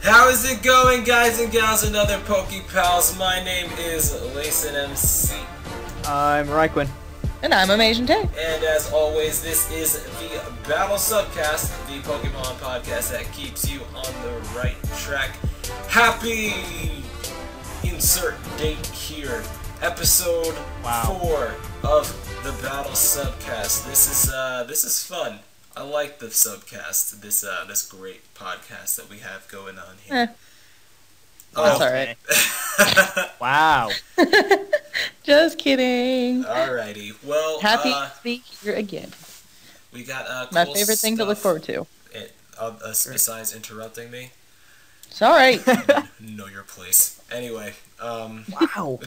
How is it going, guys and gals and other Poke Pals? My name is LacenMC. I'm RhyQuinn. And I'm AmasianTae. And as always, this is the Battle Subcast, the Pokemon podcast that keeps you on the right track. Happy insert date here. Episode 4 of the Battle Subcast. This is fun. I like the Subcast. This great podcast that we have going on here. That's alright. Wow. Just kidding. Alrighty. Well, happy to be here again. We got my cool favorite thing to look forward to. Besides interrupting me. It's alright. Know your place. Anyway. Wow.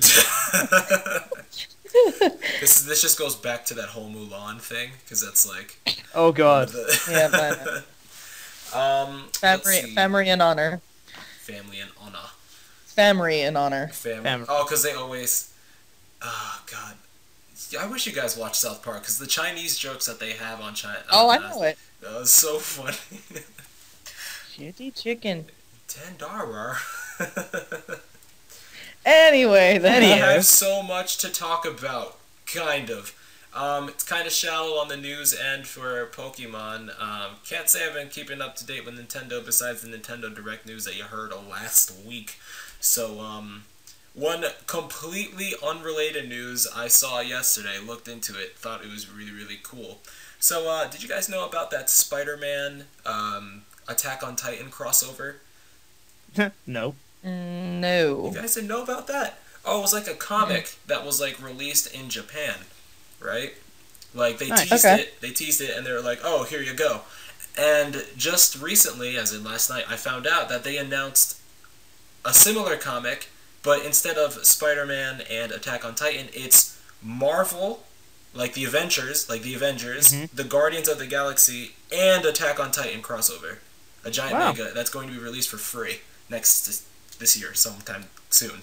This just goes back to that whole Mulan thing, because that's like. Oh God. Yeah, but. Family in honor. Family in honor. Family in honor. Family. Oh, because they always. Oh God. I wish you guys watched South Park, because the Chinese jokes that they have on China. Oh, I know it. That was so funny. Shitty chicken. $10. Anyway, then. We have so much to talk about, kind of. It's kind of shallow on the news end for Pokemon. Can't say I've been keeping up to date with Nintendo besides the Nintendo Direct news that you heard last week. So, one completely unrelated news I saw yesterday, looked into it, thought it was really, really cool. So, did you guys know about that Spider-Man Attack on Titan crossover? No. No. You guys didn't know about that? Oh, it was like a comic that was like released in Japan, right? Like they teased it, and they were like, "Oh, here you go." And just recently, as in last night, I found out that they announced a similar comic, but instead of Spider-Man and Attack on Titan, it's Marvel, like the Avengers, the Guardians of the Galaxy, and Attack on Titan crossover. A giant manga that's going to be released for free this year, sometime soon.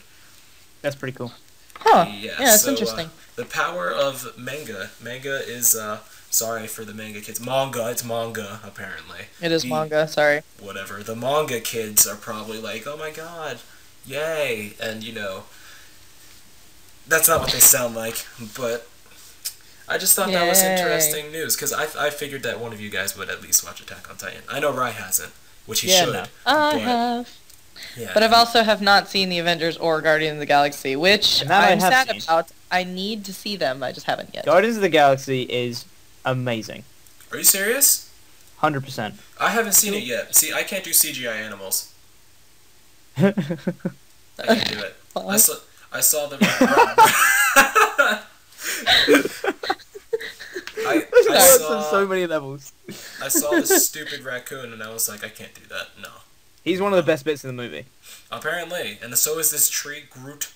That's pretty cool. Huh. Yeah, it's interesting. The power of manga. Manga is, sorry for the manga kids. It's manga, apparently. It is manga, sorry. Whatever. The manga kids are probably like, oh my god, yay. And, that's not what they sound like, but I just thought that was interesting news, because I figured that one of you guys would at least watch Attack on Titan. I know Rai hasn't, which he should. No. I have. Yeah. But I've also have not seen the Avengers or Guardians of the Galaxy, which I'm sad about. I need to see them, I just haven't yet. Guardians of the Galaxy is amazing. Are you serious? 100%. I haven't seen it yet. See, I can't do CGI animals. I can't do it. I saw the... I saw so many levels. I saw the stupid raccoon, and I was like, I can't do that. No. He's one of the best bits in the movie. Apparently. And so is this tree, Groot.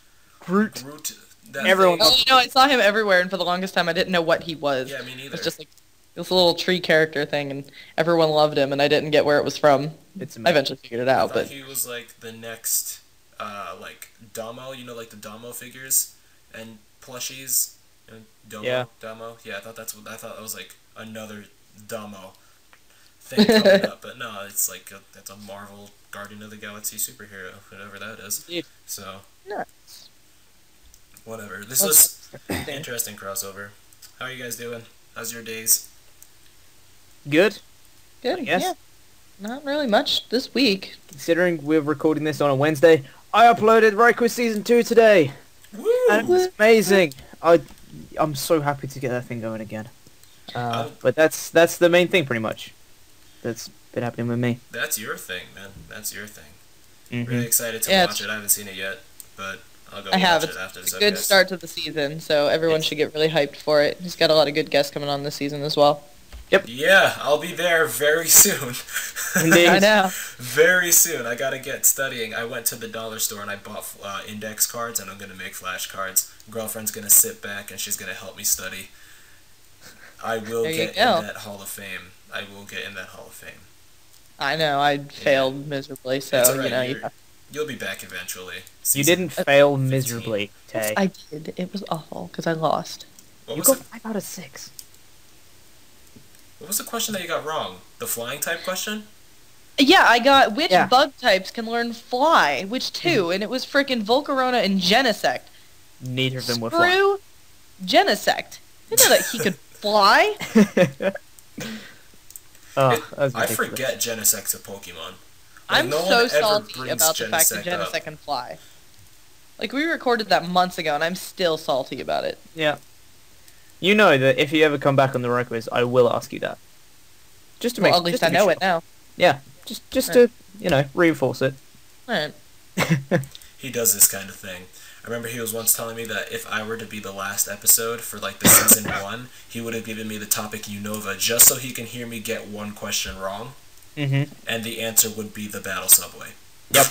Everyone. Oh, I saw him everywhere, and for the longest time, I didn't know what he was. Yeah, me neither. It was just like this little tree character thing, and everyone loved him, and I didn't get where it was from. It's amazing. I eventually figured it out, but he was like the next, like Domo. Like the Domo figures and plushies. Domo. Yeah, I thought that was like another Domo thing coming up, but no, it's like that's a Marvel Guardian of the Galaxy superhero, whatever that is. Indeed. So, nice. Whatever. This was an interesting crossover. How are you guys doing? How's your days? Good. Good. Yeah. Not really much this week. Considering we're recording this on a Wednesday, I uploaded RhyQuinn Season 2 today. Woo! And it was amazing. I'm so happy to get that thing going again. But that's the main thing, pretty much. That's been happening with me. That's your thing, man. That's your thing. Mm-hmm. Really excited to watch it. I haven't seen it yet, but I'll go watch it after the It's a good start to the season, so everyone should get really hyped for it. He's got a lot of good guests coming on this season as well. Yep. Yeah, I'll be there very soon. Indeed. I know. Very soon. I gotta get studying. I went to the dollar store and I bought index cards, and I'm gonna make flashcards. Girlfriend's gonna sit back and she's gonna help me study. I will get in that Hall of Fame. I know. I failed miserably, so right. You'll be back eventually. You didn't fail miserably, Tay. I did. It was awful because I lost. You got 5 out of 6. What was the question that you got wrong? The flying type question? Yeah, I got which bug types can learn fly, which two, and it was freaking Volcarona and Genesect. Neither of them were fly. Screw Genesect. You know that he could fly? I forget Genesect's a Pokemon. Like, I'm so salty about the fact that Genesect can fly. Like, we recorded that months ago, and I'm still salty about it. Yeah. You know that if you ever come back on the RhyQuinn, I will ask you that. Just to make. Well, at least I know it now. Yeah, just to reinforce it. Alright. He does this kind of thing. I remember he was once telling me that if I were to be the last episode for like the season 1, he would have given me the topic Unova just so he can hear me get one question wrong, and the answer would be the Battle Subway. Yep.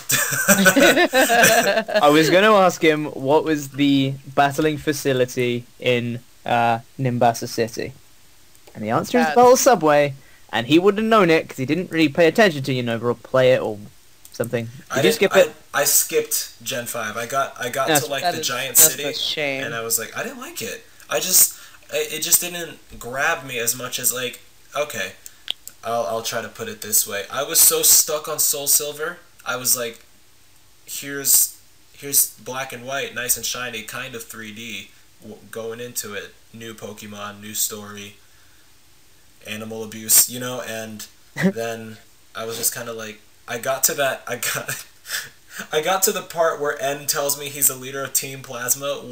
I was going to ask him what was the battling facility in Nimbasa City, and the answer is Battle Subway, and he wouldn't have known it because he didn't really pay attention to Unova or play it or something. Did you skip it? I skipped Gen 5. I got to like the giant city, and I was like, I didn't like it. It just didn't grab me as much as like, okay, I'll try to put it this way. I was so stuck on Soul Silver. I was like, here's black and white, nice and shiny, kind of 3D, going into it. New Pokemon, new story, animal abuse, and then I was just kind of like, I got to the part where N tells me he's a leader of Team Plasma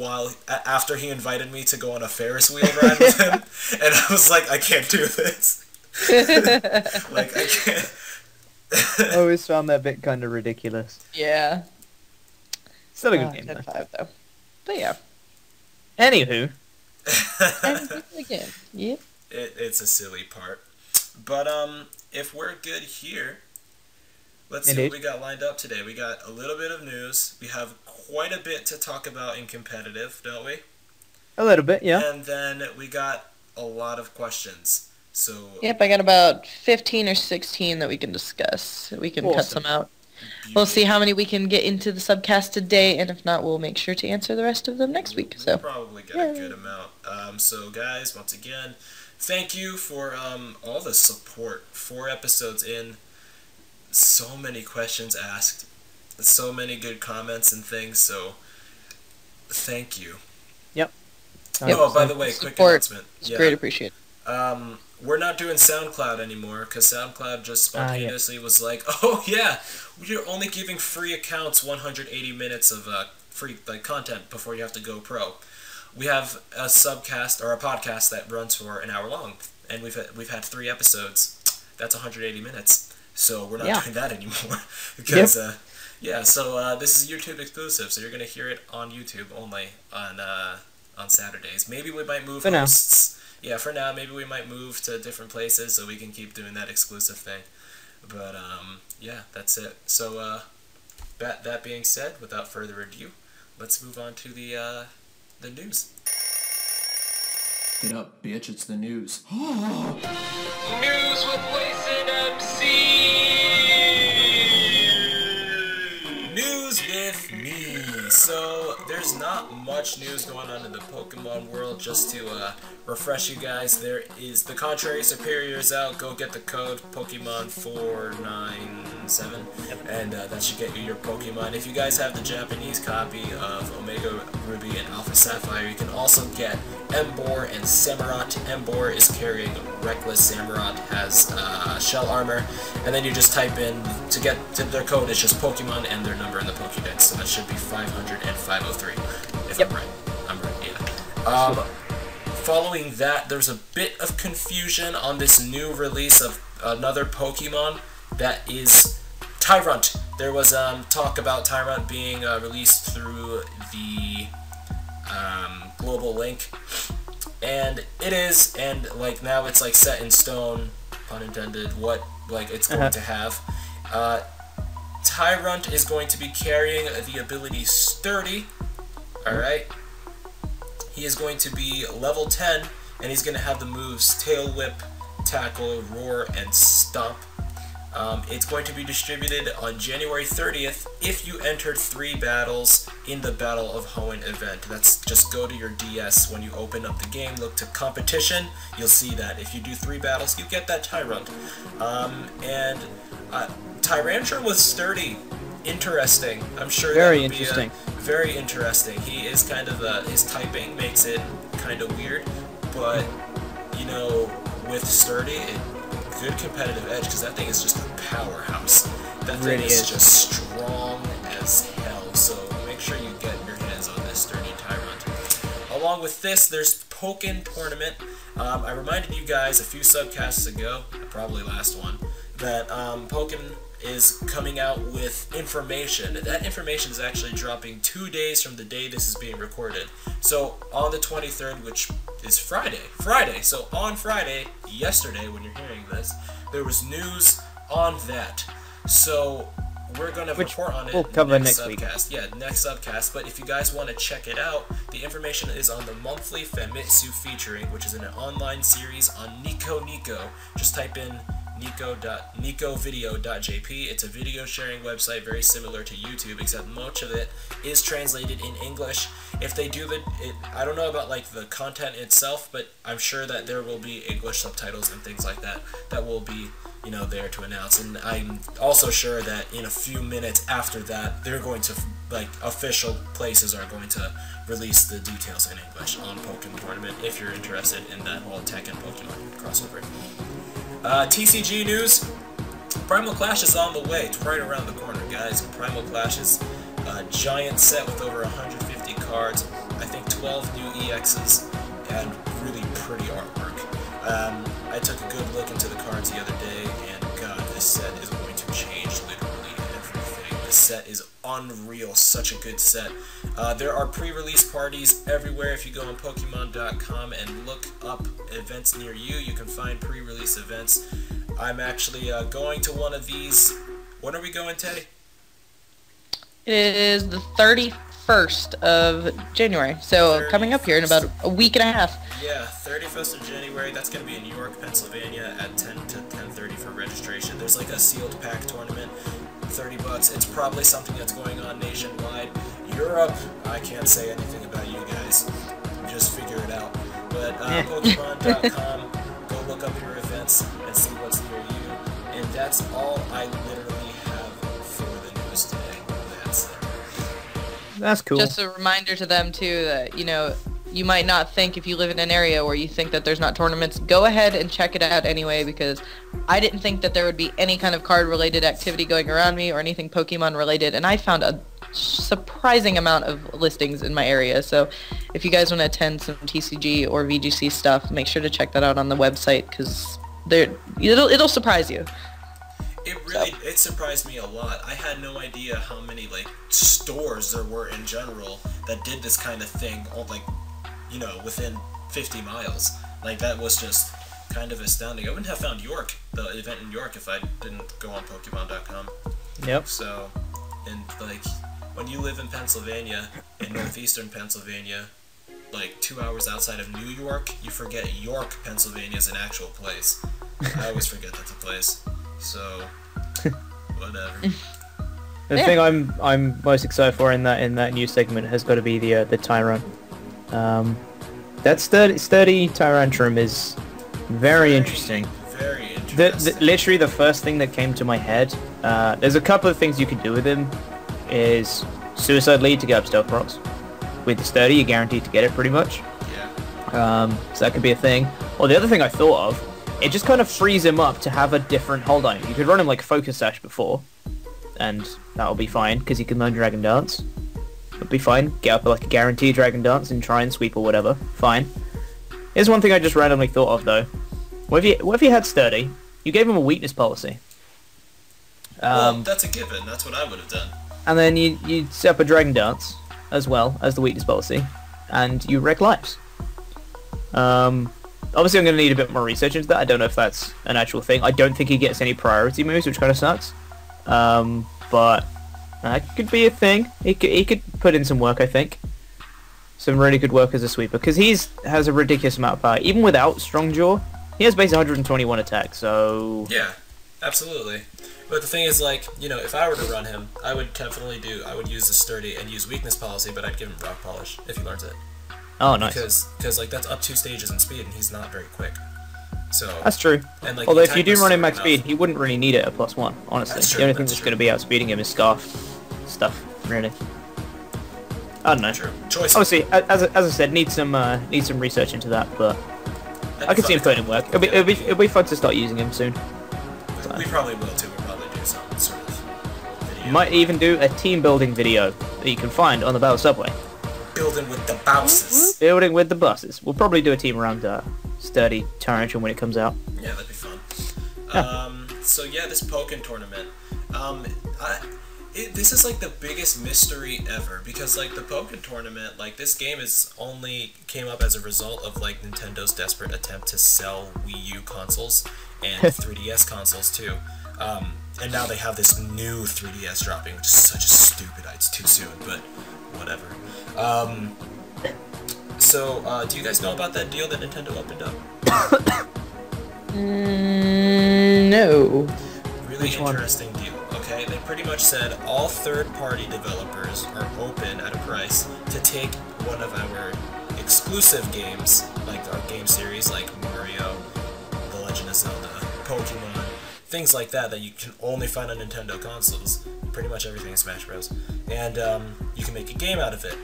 after he invited me to go on a Ferris wheel ride with him, and I was like, I can't do this. Like, I can't. I always found that bit kind of ridiculous. Yeah. Still a good game, though. 5, though. But yeah. Anywho. Again. Yep. It's a silly part. But, if we're good here, let's see what we got lined up today. We got a little bit of news. We have quite a bit to talk about in competitive, don't we? A little bit, yeah. And then we got a lot of questions. So yep, I got about 15 or 16 that we can discuss. We can cut some out. Beauty. We'll see how many we can get into the subcast today, and if not, we'll make sure to answer the rest of them next week. So we'll probably get a good amount. So guys, once again, thank you for all the support. 4 episodes in, so many questions asked, so many good comments and things. So thank you. Yep. Oh, by the way, quick announcement. It's great, appreciate it. We're not doing SoundCloud anymore because SoundCloud just spontaneously was like, "Oh yeah, we're only giving free accounts 180 minutes of free content before you have to go pro." We have a subcast or a podcast that runs for an hour long, and we've had 3 episodes. That's 180 minutes, so we're not doing that anymore because So this is YouTube exclusive, so you're gonna hear it on YouTube only on Saturdays. Maybe we might move hosts. Yeah, for now, maybe we might move to different places so we can keep doing that exclusive thing. But, yeah, that's it. So, that being said, without further ado, let's move on to the news. Get up, bitch, it's the news. News with LacenMC! News with me. So, there's not much news going on in the Pokemon world. Just to refresh you guys, there is the Contrary Superior's out. Go get the code Pokemon497, and that should get you your Pokemon. If you guys have the Japanese copy of Omega Ruby and Alpha Sapphire, you can also get Emboar and Samurott. Emboar is carrying Reckless, Samurott has Shell Armor, and then you just type in, to get to their code, it's just Pokemon and their number in the Pokédex, so that should be 500 and 503, if I'm right. I'm right, yeah. Following that, there's a bit of confusion on this new release of another Pokemon that is Tyrunt. There was talk about Tyrunt being released through the Global Link, and it is, and like now it's like set in stone, pun intended, what like it's going to have. Tyrunt is going to be carrying the ability Sturdy. Alright. He is going to be level 10, and he's going to have the moves Tail Whip, Tackle, Roar, and Stomp. It's going to be distributed on January 30th if you entered 3 battles in the Battle of Hoenn event. That's just go to your DS when you open up the game, look to competition, you'll see that. If you do 3 battles, you get that Tyrunt. Tyrantrum with Sturdy. Interesting. I'm sure very that would interesting. Be very interesting. He is kind of his typing makes it kind of weird, but you know, with Sturdy, good competitive edge because that thing is just a powerhouse. That thing is just strong as hell. So make sure you get your hands on this Sturdy Tyrant. Along with this, there's Pokken Tournament. I reminded you guys a few subcasts ago, probably last one, that Pokken is coming out with information. That information is actually dropping 2 days from the day this is being recorded. So on the 23rd, which is Friday. So on Friday, yesterday when you're hearing this, there was news on that. So we're going to report on it we'll cover next subcast. Week. Yeah, next subcast. But if you guys want to check it out, the information is on the monthly Famitsu featuring, which is an online series on Nico. Just type in nicovideo.jp. It's a video sharing website very similar to YouTube, except much of it is translated in English. If they do I don't know about like the content itself, but I'm sure that there will be English subtitles and things like that that will be, you know, there to announce. And I'm also sure that in a few minutes after that, they're going to, like, official places are going to release the details in English on Pokemon Tournament if you're interested in that whole Tekken Pokemon crossover. TCG news, Primal Clash is on the way. It's right around the corner, guys. Primal Clash is a giant set with over 150 cards, I think 12 new EXs, and really pretty artwork. I took a good look into the cards the other day, and God, this set is going to change literally everything. This set is unreal, such a good set. There are pre-release parties everywhere. If you go on Pokemon.com and look up events near you, you can find pre-release events. I'm actually going to one of these. When are we going, Tay? It is the 31st of January, so coming up here in about a week and a half. Yeah, 31st of January. That's going to be in New York, Pennsylvania at 10 to 10:30 for registration. There's like a sealed pack tournament, $30. It's probably something that's going on nationwide. Europe, I can't say anything about you guys. Just figure it out. But Pokemon.com, go look up your events and see what's near you. And that's all I literally have for the news today. That's cool. Just a reminder to them too that, you know, you might not think, if you live in an area where you think that there's not tournaments, go ahead and check it out anyway, because I didn't think that there would be any kind of card-related activity going around me or anything Pokemon-related, and I found a surprising amount of listings in my area. So if you guys want to attend some TCG or VGC stuff, make sure to check that out on the website, because it'll surprise you. It surprised me a lot. I had no idea how many, like, stores there were in general that did this kind of thing, like, you know, within 50 miles. Like, that was just kind of astounding. I wouldn't have found the event in York, if I didn't go on Pokemon.com. Yep. So, and, like, when you live in Pennsylvania, in northeastern Pennsylvania, like 2 hours outside of New York, you forget York, Pennsylvania is an actual place. I always forget that's a place. So, whatever. The thing I'm most excited for in that new segment has got to be the Tyrant. That sturdy Tyrantrum is very interesting. Very interesting. Literally the first thing that came to my head. There's a couple of things you could do with him. Is Suicide Lead to get up Stealth Rocks. With the sturdy, you're guaranteed to get it pretty much. Yeah. So that could be a thing. Or the other thing I thought of. It just kind of frees him up to have a different hold on. You could run him like Focus Sash before, and that'll be fine, because he can learn Dragon Dance. It'll be fine. Get up like a guaranteed Dragon Dance and try and sweep or whatever. Fine. Here's one thing I just randomly thought of, though. What if you had Sturdy? You gave him a weakness policy. Well, that's a given. That's what I would have done. And then you set up a Dragon Dance, as well as the weakness policy, and you wreck lives. Obviously, I'm going to need a bit more research into that. I don't know if that's an actual thing. I don't think he gets any priority moves, which kind of sucks. But that could be a thing. He could put in some work, I think. Some really good work as a sweeper, because he has a ridiculous amount of power. Even without Strong Jaw, he has base 121 attack, so... Yeah, absolutely. But the thing is, like, you know, if I were to run him, I would use the Sturdy and use Weakness Policy, but I'd give him Rock Polish if he learns it. Oh, nice. Because like, that's up 2 stages in speed, and he's not very quick. So that's true. And, like, although if you do attack run him was max speed, he wouldn't really need it at +1. Honestly, That's true, the only thing that's that's true. going to be outspeeding him is scarf stuff. Really. I don't know. True. Choice. Obviously, as I said, need some research into that, but I can see him putting in work. It'll be fun to start using him soon. We probably will too. We'll probably do some sort of video. Might even do a team building video that you can find on the Battle Subway. Building with the bouses. Building with the buses. We'll probably do a team around Sturdy Torrential when it comes out. Yeah, that'd be fun. Yeah. So yeah, this Pokken tournament. This is like the biggest mystery ever because like the Pokken tournament, like this game is only came up as a result of like Nintendo's desperate attempt to sell Wii U consoles and 3DS consoles too. And now they have this new 3DS dropping, which is such a stupid idea. It's too soon, but whatever. So, do you guys know about that deal that Nintendo opened up? No. Really interesting deal, okay? They pretty much said all third-party developers are open at a price to take one of our exclusive games, like our game series, like Mario, The Legend of Zelda, Pokemon, things like that that you can only find on Nintendo consoles. Pretty much everything in Smash Bros. And you can make a game out of it.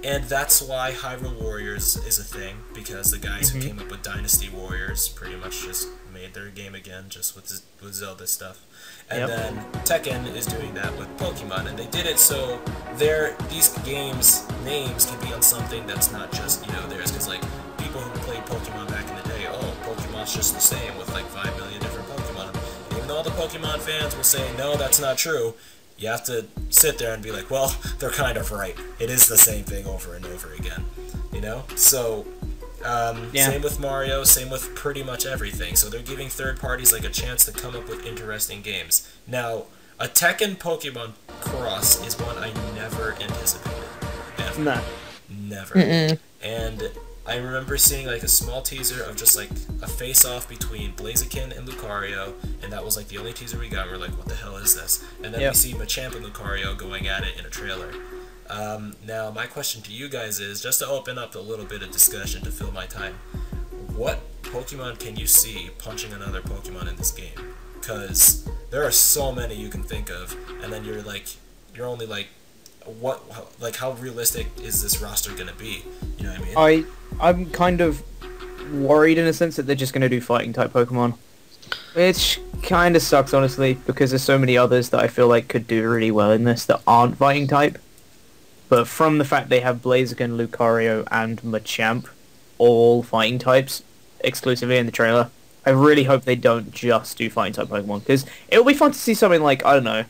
And that's why Hyrule Warriors is a thing, because the guys who came up with Dynasty Warriors pretty much just made their game again, just with Zelda stuff. And then Tekken is doing that with Pokemon, and they did it so these games' names can be on something that's not just, theirs, because like, people who played Pokemon back in the day, oh, Pokemon's just the same with like 5 million different Pokemon. And even though all the Pokemon fans will say, no, that's not true, you have to sit there and be like, well, they're kind of right. It is the same thing over and over again, So, same with Mario, same with pretty much everything. So they're giving third parties like a chance to come up with interesting games. Now, a Tekken Pokemon cross is one I never anticipated. Ever. No. Never. And I remember seeing like a small teaser of just like a face-off between Blaziken and Lucario, and that was like the only teaser we got. And we're like, what the hell is this? And then we see Machamp and Lucario going at it in a trailer. Now, my question to you guys is, just to open up a little bit of discussion to fill my time, what Pokemon can you see punching another Pokemon in this game? Because there are so many you can think of, and then you're only like, how realistic is this roster gonna be? You know what I mean? I'm kind of worried in a sense that they're just gonna do fighting type Pokemon, which kind of sucks honestly, because there's so many others that I feel like could do really well in this that aren't fighting type. But from the fact they have Blaziken, Lucario, and Machamp, all fighting types exclusively in the trailer, I really hope they don't just do fighting type Pokemon, because it'll be fun to see something like, I don't know,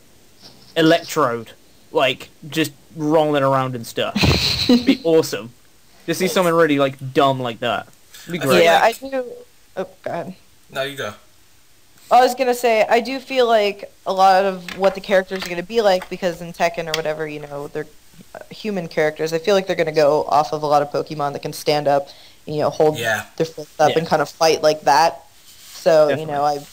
Electrode, like, just rolling around and stuff. It'd be awesome. To see something really, like, dumb like that. It'd be great. Yeah, I do... Oh, go ahead. No, you go. I was gonna say, I do feel like a lot of what the characters are gonna be like, because in Tekken or whatever, they're human characters. I feel like they're gonna go off of a lot of Pokemon that can stand up, and, hold their fists up and kind of fight like that. So, Definitely.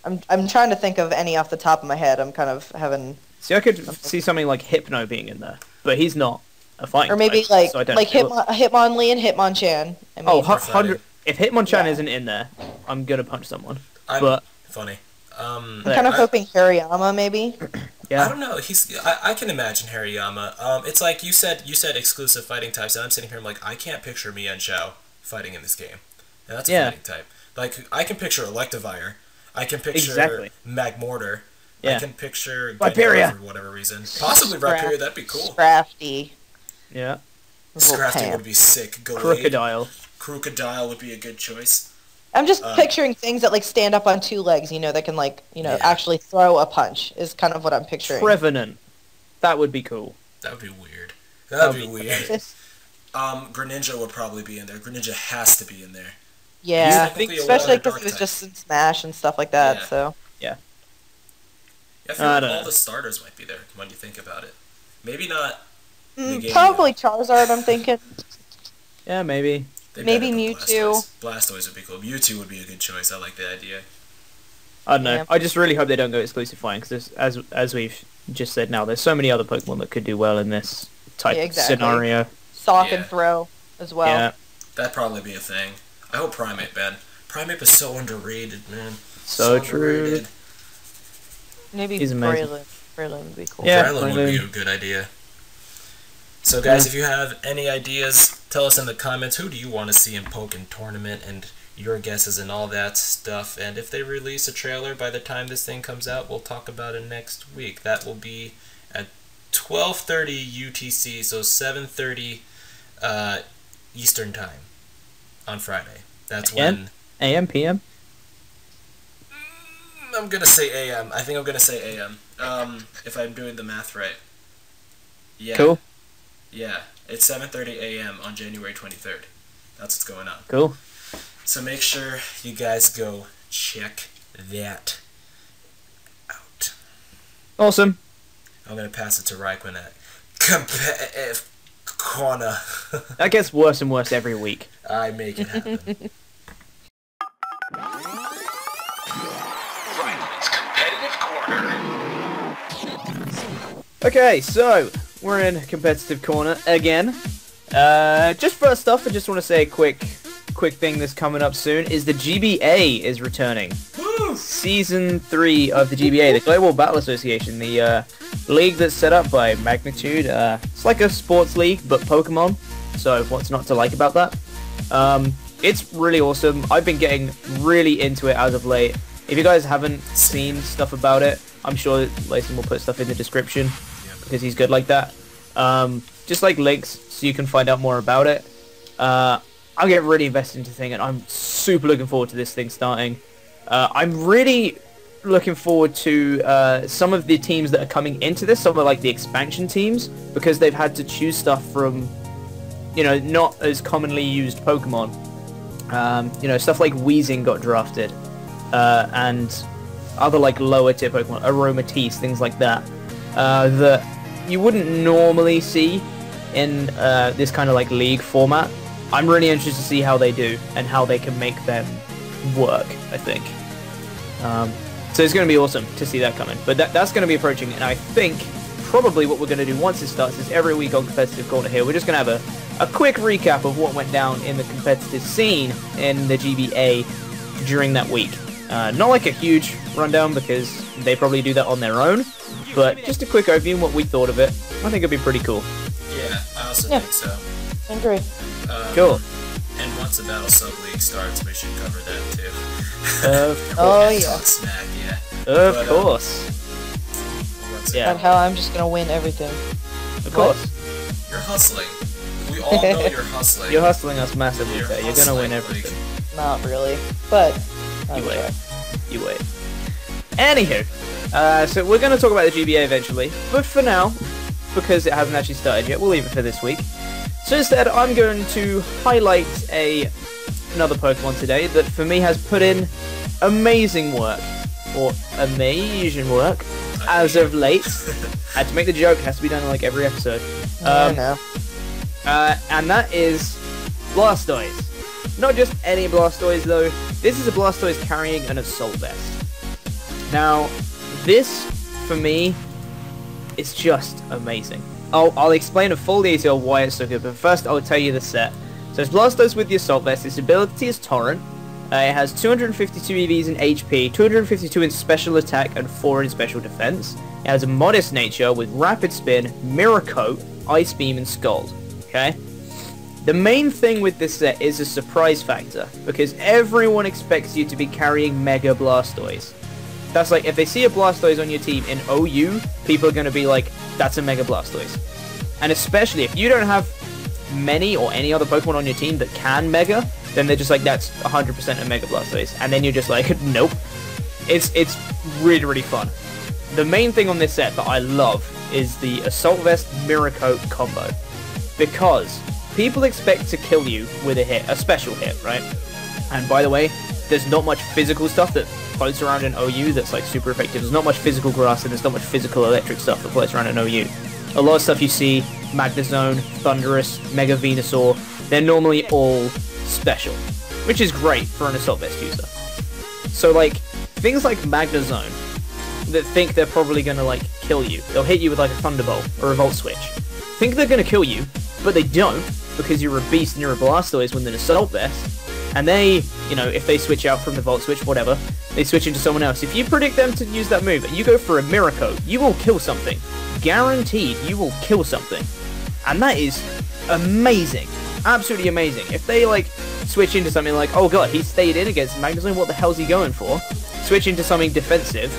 I'm trying to think of any off the top of my head. I'm kind of having... See, I could see something like Hypno being in there, but he's not a fighting Or maybe type, so Hitmonlee and Hitmonchan. I mean, 100. If Hitmonchan isn't in there, I'm gonna punch someone. Funny. I'm kind of hoping Hariyama, maybe. I don't know. I can imagine Hariyama. It's like you said exclusive fighting types, and I'm sitting here. I'm like, I can't picture Mian Chao fighting in this game, and that's a fighting type. Like I can picture Electivire. I can picture Magmortar. I can picture Rhyperior for whatever reason. Possibly Rhyperior. That'd be cool. Scrafty. Yeah. Scrafty would be sick. Crocodile would be a good choice. I'm just picturing things that stand up on two legs, that can actually throw a punch is kind of what I'm picturing. Trevenant. That would be cool. That would be weird. That would be weird. Greninja would probably be in there. Greninja has to be in there. Yeah, especially because it was just in Smash and stuff like that. So yeah. I feel like all the starters might be there when you think about it. Maybe not. Probably Charizard. I'm thinking. Yeah, maybe. Maybe Mewtwo. Blastoise would be cool. Mewtwo would be a good choice. I like the idea. I don't know. Yeah. I just really hope they don't go exclusive fighting, because as we've just said now, there's so many other Pokemon that could do well in this type scenario. Sock and throw as well. Yeah. That'd probably be a thing. I hope Primate, Ben. Primeape is so underrated, man. So true. Underrated. Maybe He's amazing. Braylon would be cool. Yeah, Braylon would be a good idea. So guys, if you have any ideas, tell us in the comments. Who do you want to see in Pokken Tournament and your guesses and all that stuff. And if they release a trailer by the time this thing comes out, we'll talk about it next week. That will be at 12:30 UTC, so 7:30 Eastern Time on Friday. That's when... AM, PM? I'm going to say AM. I think I'm going to say AM. If I'm doing the math right. Yeah. Cool. Yeah. It's 7:30 AM on January 23rd. That's what's going on. Cool. So make sure you guys go check that out. Awesome. I'm going to pass it to RhyQuinn at Competitive Corner. That gets worse and worse every week. I make it happen. RhyQuinn's Competitive Corner. Okay, so we're in Competitive Corner again. Just first off, I just want to say a quick thing that's coming up soon is the GBA is returning. Woo! Season 3 of the GBA, the Global Battle Association, the league that's set up by Magnitude. It's like a sports league, but Pokemon, so what's not to like about that? It's really awesome. I've been getting really into it as of late. If you guys haven't seen stuff about it, I'm sure Lacen will put stuff in the description, because he's good like that. Just like links, so you can find out more about it. I'm getting really invested into the thing, and I'm super looking forward to this thing starting. I'm really looking forward to some of the teams that are coming into this, some of like the expansion teams, because they've had to choose stuff from, you know, not as commonly used Pokemon. You know, stuff like Weezing got drafted, and other like lower tier Pokemon, Aromatisse, things like that, that you wouldn't normally see in this kind of like league format. I'm really interested to see how they do and how they can make them work, I think. So it's going to be awesome to see that coming. But that's going to be approaching, and I think probably what we're going to do once it starts is every week on Competitive Corner here, we're just going to have a quick recap of what went down in the competitive scene in the GBA during that week. Not like a huge rundown, because they probably do that on their own, but just a quick overview of what we thought of it. I think it'd be pretty cool. Yeah, I also think so. I agree. Cool. And once the Battle Sub-League starts, we should cover that too. Of course. Oh, yeah. Talk smack, yeah. Of course. Yeah. About how I'm just gonna win everything. Of course. You're hustling. We all know you're hustling. You're hustling us massively, there. You're gonna win everything. Not really, but you wait. You wait. Anywho, so we're gonna talk about the GBA eventually, but for now, because it hasn't actually started yet, we'll leave it for this week. So instead, I'm going to highlight another Pokemon today that for me has put in amazing work, or amazing work, as of late. I had to make the joke, it has to be done in like every episode. I know. And that is Blastoise. Not just any Blastoise though, this is a Blastoise carrying an Assault Vest. Now, this, for me, is just amazing. I'll explain in full detail why it's so good, but first I'll tell you the set. So it's Blastoise with the Assault Vest. Its ability is Torrent. It has 252 EVs in HP, 252 in Special Attack, and 4 in Special Defense. It has a modest nature with Rapid Spin, Mirror Coat, Ice Beam, and Scald. Okay? The main thing with this set is a surprise factor, because everyone expects you to be carrying Mega Blastoise. That's like, if they see a Blastoise on your team in OU, people are going to be like, that's a Mega Blastoise. And especially if you don't have many or any other Pokemon on your team that can Mega, then they're just like, that's 100% a Mega Blastoise. And then you're just like, nope. It's really, really fun. The main thing on this set that I love is the Assault Vest Mirror Coat combo. Because people expect to kill you with a hit, a special hit, right? And by the way, there's not much physical stuff that floats around in OU that's like super effective. There's not much physical grass, and there's not much physical electric stuff that floats around in OU. A lot of stuff you see, Magnezone, Thundurus, Mega Venusaur, they're normally all special, which is great for an Assault Vest user. So like, things like Magnezone that think they're probably gonna like kill you, they'll hit you with like a Thunderbolt or a Volt Switch, think they're gonna kill you, but they don't, because you're a beast and you're a Blastoise with an Assault Vest. and they, you know, if they switch out from the Volt Switch, whatever, they switch into someone else. If you predict them to use that move and you go for a Miracle, you will kill something. Guaranteed, you will kill something. And that is amazing. Absolutely amazing. If they, like, switch into something like, oh god, he stayed in against Magnezone, what the hell's he going for? Switch into something defensive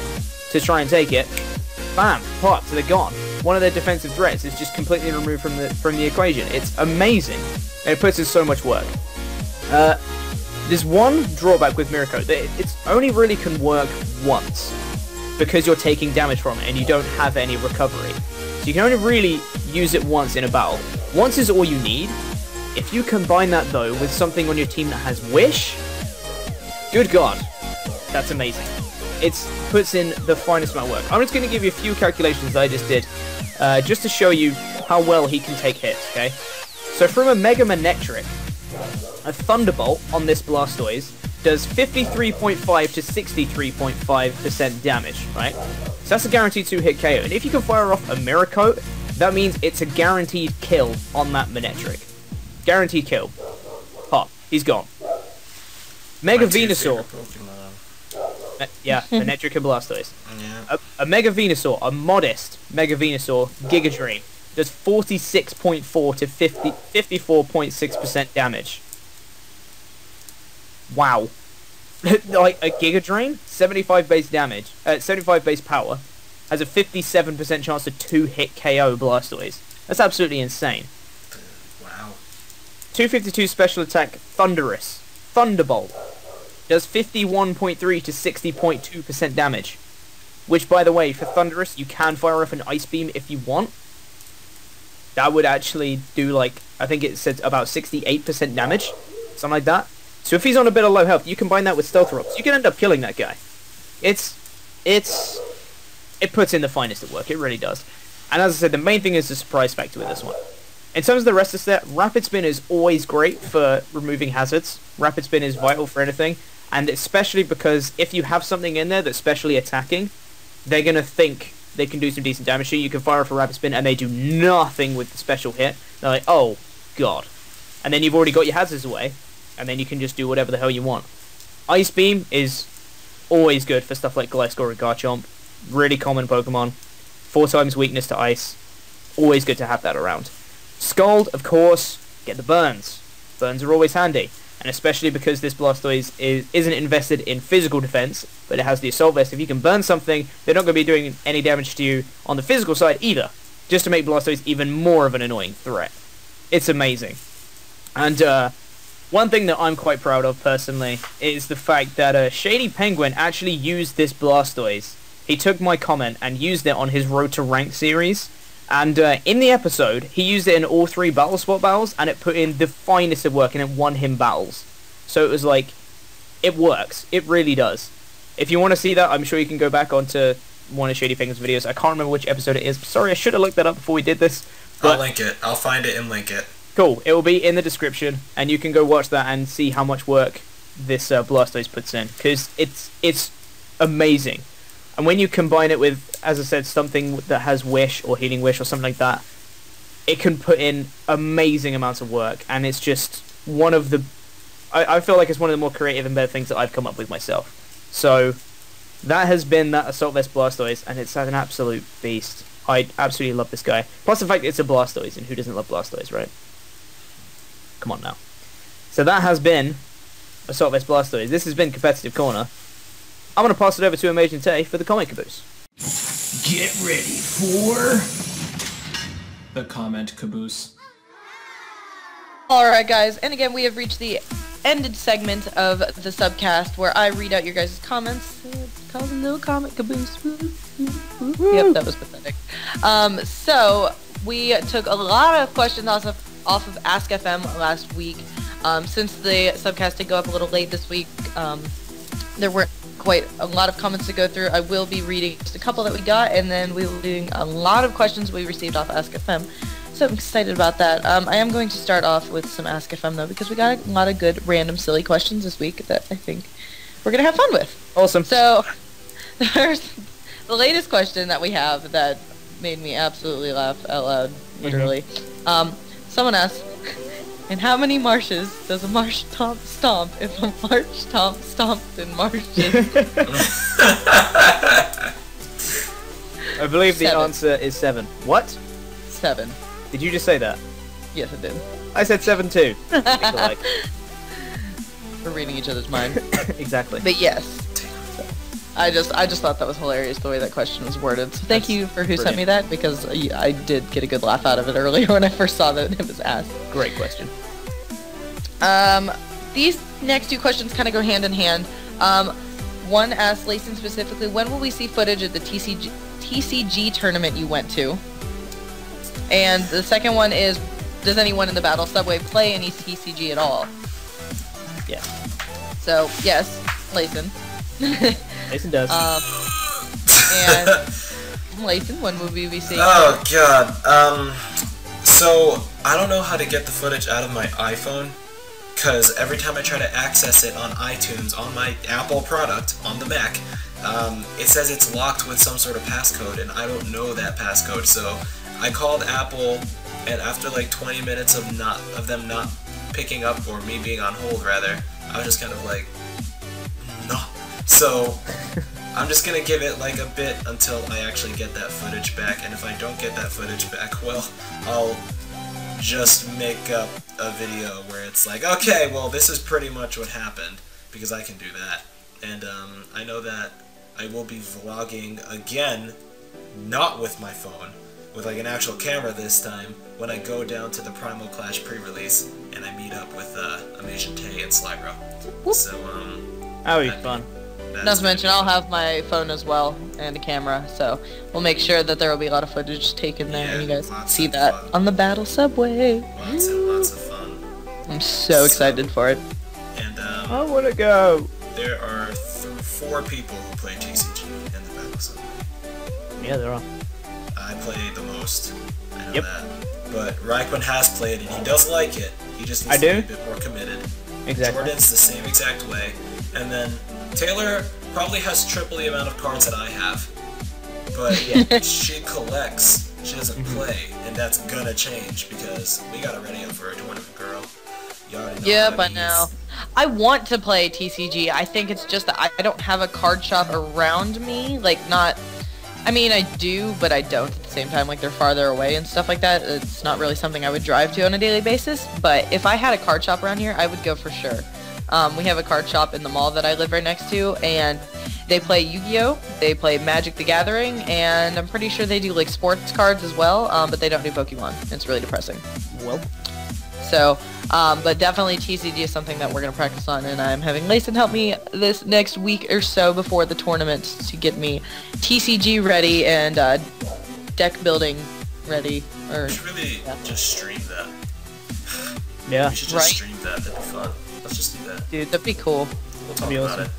to try and take it. Bam, pop, so they're gone. One of their defensive threats is just completely removed from the equation. It's amazing. And it puts in so much work. There's one drawback with Miracle. It's only really can work once because you're taking damage from it and you don't have any recovery. So you can only really use it once in a battle. Once is all you need. If you combine that though with something on your team that has Wish, good god, that's amazing. It puts in the finest amount of work. I'm just going to give you a few calculations that I just did, just to show you how well he can take hits, okay? So from a Mega Manectric, a Thunderbolt on this Blastoise does 53.5 to 63.5% damage, right? So that's a guaranteed 2-hit KO. And if you can fire off a Mirror Coat, that means it's a guaranteed kill on that Manectric. Guaranteed kill. Pop. He's gone. Mega Venusaur. Yeah, Manectric and Blastoise. Yeah. A Mega Venusaur, a modest Mega Venusaur, Giga Drain, does 46.4 to 54.6% damage. Wow. Like a Giga Drain, 75 base damage, 75 base power, has a 57% chance to 2-hit KO Blastoise. That's absolutely insane. Wow. 252 special attack Thunderous, Thunderbolt, does 51.3 to 60.2% damage. Which, by the way, for Thunderous, you can fire off an Ice Beam if you want. That would actually do, like, I think it said about 68% damage. Something like that. So if he's on a bit of low health, you combine that with Stealth Rocks, you can end up killing that guy. It puts in the finest of work, it really does. And as I said, the main thing is the surprise factor with this one. In terms of the rest of the set, Rapid Spin is always great for removing hazards. Rapid Spin is vital for anything. And especially because if you have something in there that's specially attacking, they're going to think they can do some decent damage to you. You can fire off a Rapid Spin and they do nothing with the special hit. They're like, oh, god. And then you've already got your hazards away, and then you can just do whatever the hell you want. Ice Beam is always good for stuff like Gliscor and Garchomp. Really common Pokemon. 4 times weakness to Ice. Always good to have that around. Scald, of course, get the burns. Burns are always handy. And especially because this Blastoise isn't invested in physical defense, but it has the Assault Vest. If you can burn something, they're not going to be doing any damage to you on the physical side either. Just to make Blastoise even more of an annoying threat. It's amazing. And one thing that I'm quite proud of personally is the fact that Shady Penguin actually used this Blastoise. He took my comment and used it on his Road to Rank series. And in the episode, he used it in all 3 Battle Spot battles, and it put in the finest of work, and it won him battles. So it was like, it works. It really does. If you want to see that, I'm sure you can go back onto one of Shady Penguin's videos. I can't remember which episode it is. Sorry, I should have looked that up before we did this. I'll link it. I'll find it and link it. Cool. It will be in the description, and you can go watch that and see how much work this Blastoise puts in, because it's amazing. And when you combine it with, as I said, something that has Wish or Healing Wish or something like that, it can put in amazing amounts of work. And it's just one of the... I feel like it's one of the more creative and better things that I've come up with myself. So, that has been that Assault Vest Blastoise, and it's an absolute beast. I absolutely love this guy. Plus the fact that it's a Blastoise, and who doesn't love Blastoise, right? Come on now. So that has been Assault Vest Blastoise. This has been Competitive Corner. I'm going to pass it over to AmasianTae for the comment caboose. Get ready for the comment caboose. Alright guys, and again we have reached the ended segment of the subcast where I read out your guys' comments. It's called a little comment caboose. Yep, that was pathetic. So we took a lot of questions off of Ask FM last week. Since the subcast did go up a little late this week, there weren't quite a lot of comments to go through. I will be reading just a couple that we got, and then we will be doing a lot of questions we received off Ask FM. So I'm excited about that. I am going to start off with some Ask FM though, because we got a lot of good random silly questions this week that I think we're gonna have fun with. Awesome. So the latest question that we have that made me absolutely laugh out loud, literally. Someone asked, In how many marshes does a marsh stomp if a marsh stomps in marshes? I believe the 7. answer is 7. What? 7. Did you just say that? Yes, it did. I said 7 too. Like. We're reading each other's mind. Exactly. But yes. I just thought that was hilarious the way that question was worded. So thank you for who sent me that, because I did get a good laugh out of it earlier when I first saw that it was asked. Great question. These next 2 questions kind of go hand in hand. One asked Lacen specifically, when will we see footage of the TCG tournament you went to? And the second one is, does anyone in the Battle Subway play any TCG at all? Yeah. So, yes, Lacen. Lacen does. And Lacen, when will we be seeing? Oh god. So I don't know how to get the footage out of my iPhone, because every time I try to access it on iTunes on my Apple product on the Mac, it says it's locked with some sort of passcode, and I don't know that passcode. So I called Apple, and after like 20 minutes of them not picking up, or me being on hold rather, I was just kind of like, no. So I'm just gonna give it like a bit until I actually get that footage back, and if I don't get that footage back, well, I'll just make up a video where it's like, okay, well, this is pretty much what happened, because I can do that. And I know that I will be vlogging again, not with my phone, with like an actual camera this time, when I go down to the Primal Clash pre-release and I meet up with AmasianTae and Slyro. So that'll be fun. Not to mention, I'll have my phone as well and a camera, so we'll make sure that there will be a lot of footage taken there, and you guys see that on the Battle Subway. Lots and lots of fun. I'm so excited for it. And I want to go. There are 4 people who play TCG in the Battle Subway. Yeah, there are. I play the most. I know that. But RhyQuinn has played it. He does like it. He just needs to be a bit more committed. Exactly. Jordan's the same exact way. And then Taylor probably has triple the amount of cards that I have. But she collects. She doesn't play. And that's gonna change, because we got a ready up for a tournament, girl. You already know Yep, I know. I want to play TCG. I think it's just that I don't have a card shop around me. Like, not... I mean, I do, but I don't at the same time. Like, they're farther away and stuff like that. It's not really something I would drive to on a daily basis. But if I had a card shop around here, I would go for sure. We have a card shop in the mall that I live right next to, and they play Yu-Gi-Oh!, they play Magic the Gathering, and I'm pretty sure they do, like, sports cards as well, but they don't do Pokemon. It's really depressing. Well. So, but definitely TCG is something that we're going to practice on, and I'm having Lacen help me this next week or so before the tournament to get me TCG ready and deck building ready. We should really just stream that. Yeah. We should just stream that. That'd be fun. Let's just do that. Dude, that'd be cool. We'll talk about it.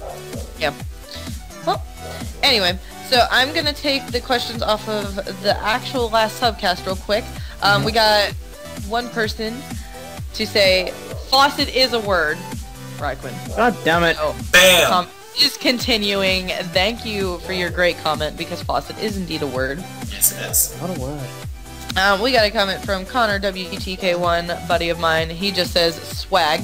Yeah. Well, anyway, so I'm going to take the questions off of the actual last subcast real quick. We got one person to say, faucet is a word. RhyQuinn. God damn it. Oh, Bam! Just continuing, thank you for your great comment, because faucet is indeed a word. Yes, it is. What a word. We got a comment from Connor WTK1, buddy of mine. He just says swag.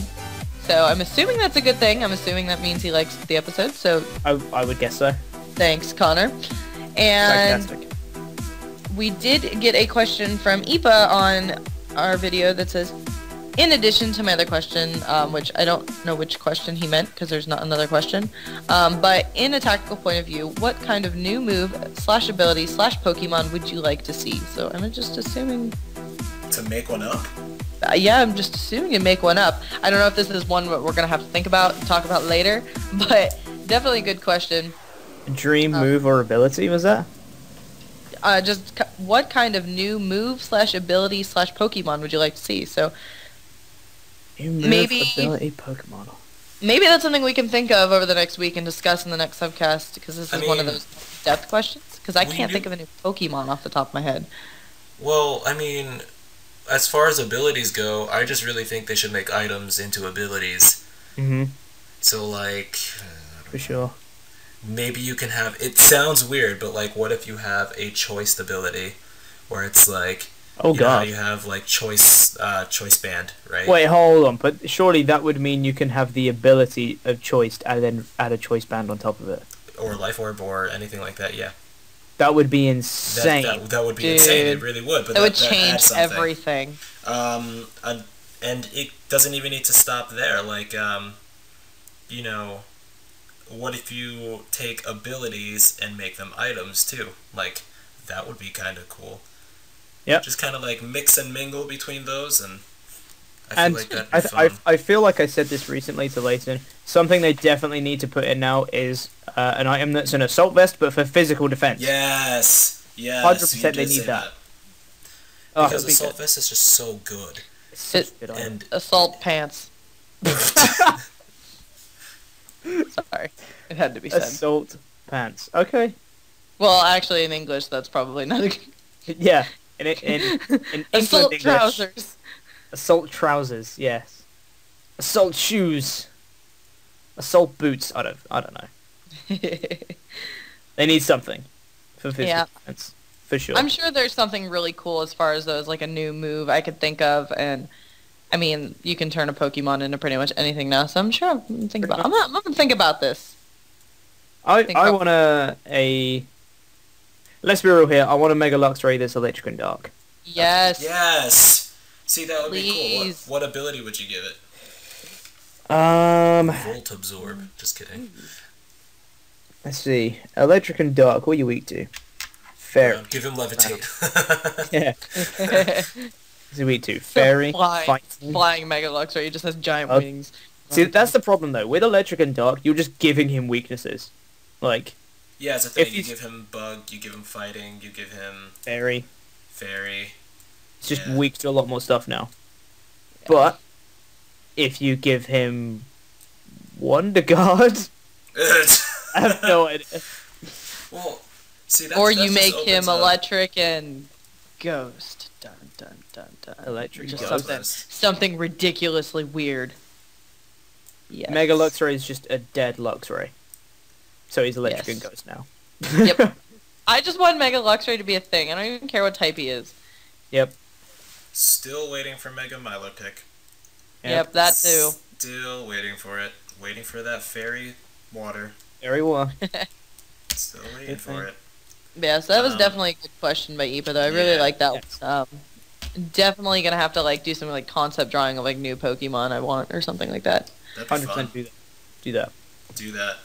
So I'm assuming that's a good thing. I'm assuming that means he likes the episode. So I would guess so. Thanks, Connor. And Fantastic. We did get a question from Ipa on our video that says, in addition to my other question, which I don't know which question he meant because there's not another question, but in a tactical point of view, what kind of new move / ability / Pokemon would you like to see? So I'm just assuming... To make one up? Yeah, I'm just assuming you make one up. I don't know if this is one that we're going to have to think about and talk about later, but definitely a good question. Dream move or ability, was that? Just what kind of new move / ability / Pokemon would you like to see? So New move, ability, Pokemon. Maybe that's something we can think of over the next week and discuss in the next subcast, because this is one of those depth questions. Because I can't think of a new Pokemon off the top of my head. Well, I mean, as far as abilities go, I just really think they should make items into abilities. Mm-hmm. So, like... For sure. Maybe you can have... It sounds weird, but, like, what if you have a choiced ability? Where it's like, Oh you know how god. you have like choice band, right? Wait, hold on. But surely that would mean you can have the ability of choice and then add a choice band on top of it. Or life orb or anything like that. Yeah. That would be insane. That would be Dude, insane. It really would. But that would that change adds something. everything. And it doesn't even need to stop there. Like, you know, what if you take abilities and make them items too? Like, that would be kind of cool. Yep. Just kind of like mix and mingle between those, and I feel like that'd be fun. I feel like I said this recently to Leighton. Something they definitely need to put in now is an item that's an assault vest, but for physical defense. Yes. 100% they need that. Because assault vest is just so good. It's such a good item. And Assault pants. Sorry, it had to be said. Assault pants. Okay. Well, actually, in English, that's probably not a good... Yeah. In Assault English, trousers. Assault trousers. Yes. Assault shoes. Assault boots. I don't know. They need something for physical defense. For sure. I'm sure there's something really cool as far as those, like a new move I could think of, and I mean, you can turn a Pokemon into pretty much anything now, so I'm sure I'm gonna think about this. I want let's be real here, I want a Mega Luxray that's electric and dark. Yes. Yes! See, that would be cool. Please. What ability would you give it? Volt Absorb. Just kidding. Let's see. Electric and dark, what are you weak to? Fairy. Give him Levitate. Yeah. What's he weak to? Fairy. Flying Mega Luxray, he just has giant wings. See, that's the problem though. With electric and dark, you're just giving him weaknesses. Like... Yeah, it's a thing. You give him bug, you give him fighting, you give him... Fairy. Fairy. It's just weak to a lot more stuff now. Yeah. But, if you give him... Wonder Guard... I have no idea. Well, see, or you make him electric and ghost. Dun dun dun dun. Electric just ghost. Something ridiculously weird. Yes. Mega Luxray is just a dead Luxray. So he's electric and ghost now. Yep. I just want Mega Luxray to be a thing. I don't even care what type he is. Yep. Still waiting for Mega Milotic. Yep, that too. Still waiting for it. Waiting for that fairy water. Fairy water. Still waiting for it. Yeah, so that was definitely a good question by Ipa, though. I really like that one. Definitely gonna have to like do some like concept drawing of like new Pokemon I want or something like that. 100% do that. Do that.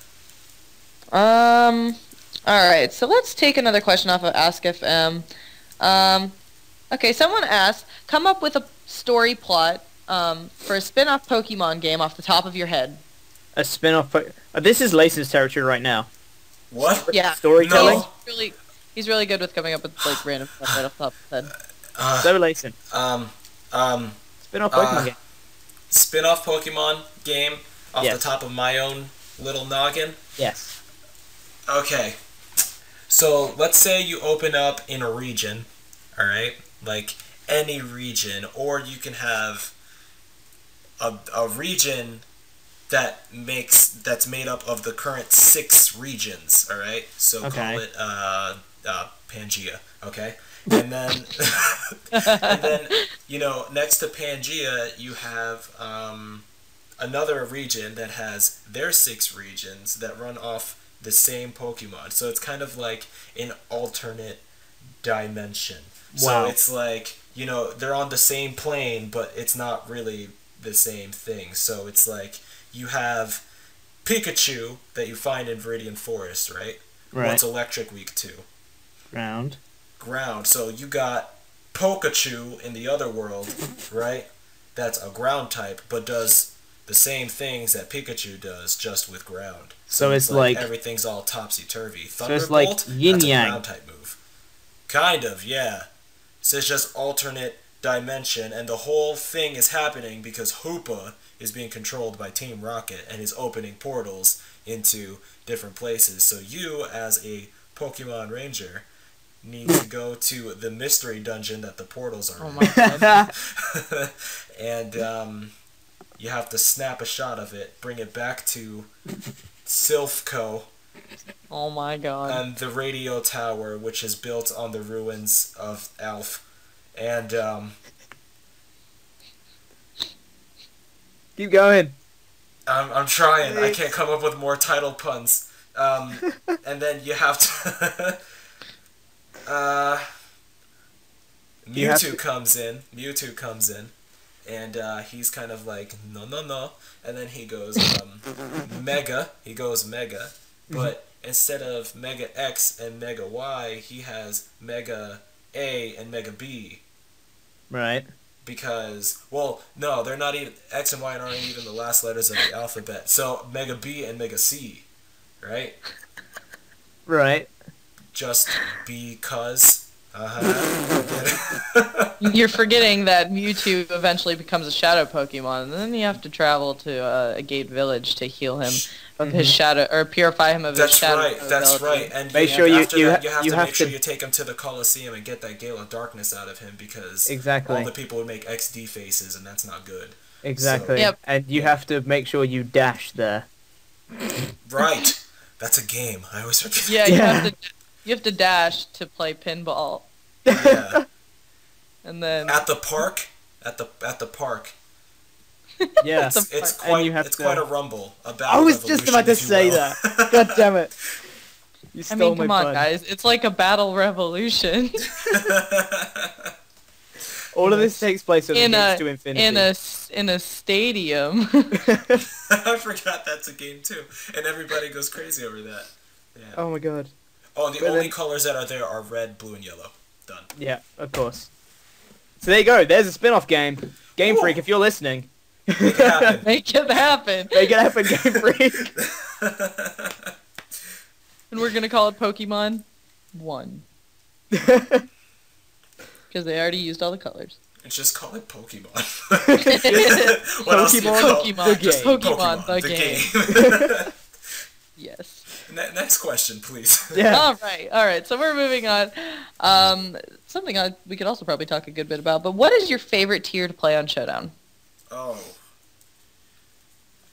Alright, so let's take another question off of Ask FM. Okay, someone asked, come up with a story plot, for a spin-off Pokemon game off the top of your head. A spin-off this is Lacen's territory right now. What? Yeah. Storytelling? No. He's really good with coming up with, like, random stuff right off the top of his head. So, Lacen. Spin-off Pokemon game. Spin-off Pokemon game off Yes. the top of my own little noggin? Yes. Okay. So, let's say you open up in a region, alright? Like, any region, or you can have a region that's made up of the current 6 regions, alright? So call it Pangea, okay? And then you know, next to Pangea you have another region that has their 6 regions that run off the same Pokemon. So it's kind of like an alternate dimension. Wow. So it's like, you know, they're on the same plane, but it's not really the same thing. So it's like you have Pikachu that you find in Viridian Forest, right? Right. What's electric weak to? Ground. So you got Pokachu in the other world, right? That's a ground type, but does the same things that Pikachu does, just with ground. So it's like everything's all topsy-turvy. Thunderbolt, so it's like yin that's a yang. ground type move. Kind of, yeah. So it's just alternate dimension, and the whole thing is happening because Hoopa is being controlled by Team Rocket and is opening portals into different places. So you, as a Pokemon Ranger, need to go to the mystery dungeon that the portals are in. My God. And you have to snap a shot of it, bring it back to Silphco. Oh my God. And the radio tower, which is built on the ruins of Alf. And Keep going. I'm trying. I can't come up with more title puns. And then you have to. Mewtwo comes in, and he's kind of like no, and then he goes Mega. He goes Mega, but instead of Mega X and Mega Y, he has Mega A and Mega B. Right. Because, well, no, they're not even, X and Y aren't even the last letters of the alphabet. So, Mega B and Mega C, right? Right. Just because. You're forgetting that Mewtwo eventually becomes a shadow Pokemon, and then you have to travel to a Gate Village to heal him of his shadow, or purify him of his shadow. That's right. And make sure you have to make sure you take him to the Colosseum and get that Gale of Darkness out of him, because all the people would make XD faces, and that's not good. Exactly. So, yep. And you have to make sure you dash there. Right. That's a game. I always forget. Yeah, you have to dash to play pinball. Yeah. And then at the park. Yeah. It's quite a rumble. I was just about to say that. God damn it. You stole come my on, guys. It's like a battle revolution. All of this takes place on the Gates to Infinity. In a stadium. I forgot that's a game too, and everybody goes crazy over that. Yeah. Oh my god. Oh, and the only colors that are there are red, blue, and yellow. Done. Yeah, of course. So there you go. There's a spin-off game. Game Freak, if you're listening. Make it happen. Make it happen. Make it happen, Game Freak. And we're gonna call it Pokemon 1. Because they already used all the colors. Just call it Pokemon. What else do you call it? Pokemon the game. Yes. Next question, please. Yeah. All right. So we're moving on. Something we could also probably talk a good bit about. But what is your favorite tier to play on Showdown? Oh.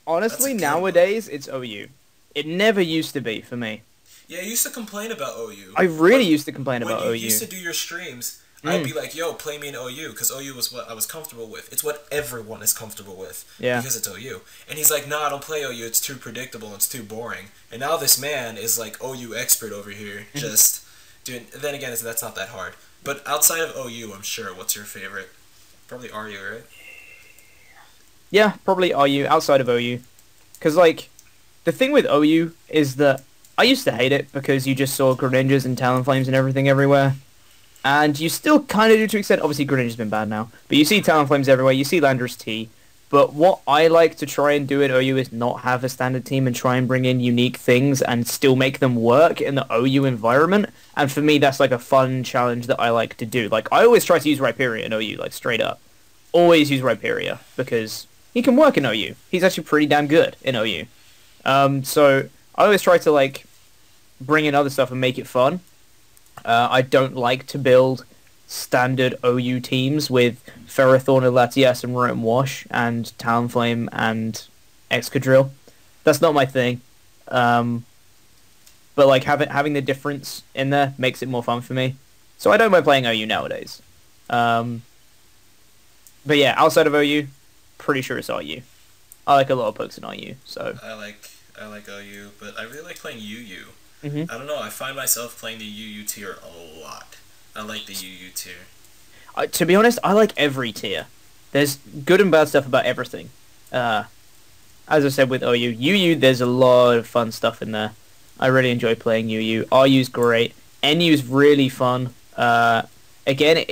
Honestly, nowadays it's OU. It never used to be for me. Yeah, you used to complain about OU. I really used to complain about OU. When you used to do your streams, I'd be like, yo, play me in OU, because OU was what I was comfortable with. It's what everyone is comfortable with, because it's OU. And he's like, nah, I don't play OU, it's too predictable, it's too boring. And now this man is like OU expert over here, just doing, then again, that's not that hard. But outside of OU, I'm sure, what's your favorite? Probably RU, right? Yeah, probably RU, outside of OU. Because, like, the thing with OU is that I used to hate it because you just saw Greninjas and Talonflames and everything everywhere. And you still kind of do to an extent. Obviously, Greninja's been bad now. But you see Talonflames everywhere. You see Landorus T. But what I like to try and do at OU is not have a standard team and try and bring in unique things and still make them work in the OU environment. And for me, that's like a fun challenge that I like to do. Like, I always try to use Rhyperia in OU, like, straight up. Always use Rhyperia because he can work in OU. He's actually pretty damn good in OU. So I always try to, like, bring in other stuff and make it fun. I don't like to build standard OU teams with Ferrothorn and Latias and Rotom Wash and Talonflame and Excadrill. That's not my thing. But like having the difference in there makes it more fun for me. So I don't mind playing OU nowadays. But yeah, outside of OU, pretty sure it's RU. I like a lot of pokes in RU. So I like OU, but I really like playing UU. Mm-hmm. I don't know. I find myself playing the UU tier a lot. I like the UU tier. To be honest, I like every tier. There's good and bad stuff about everything. As I said with UU, there's a lot of fun stuff in there. I really enjoy playing UU. RU's great. NU's really fun. Again,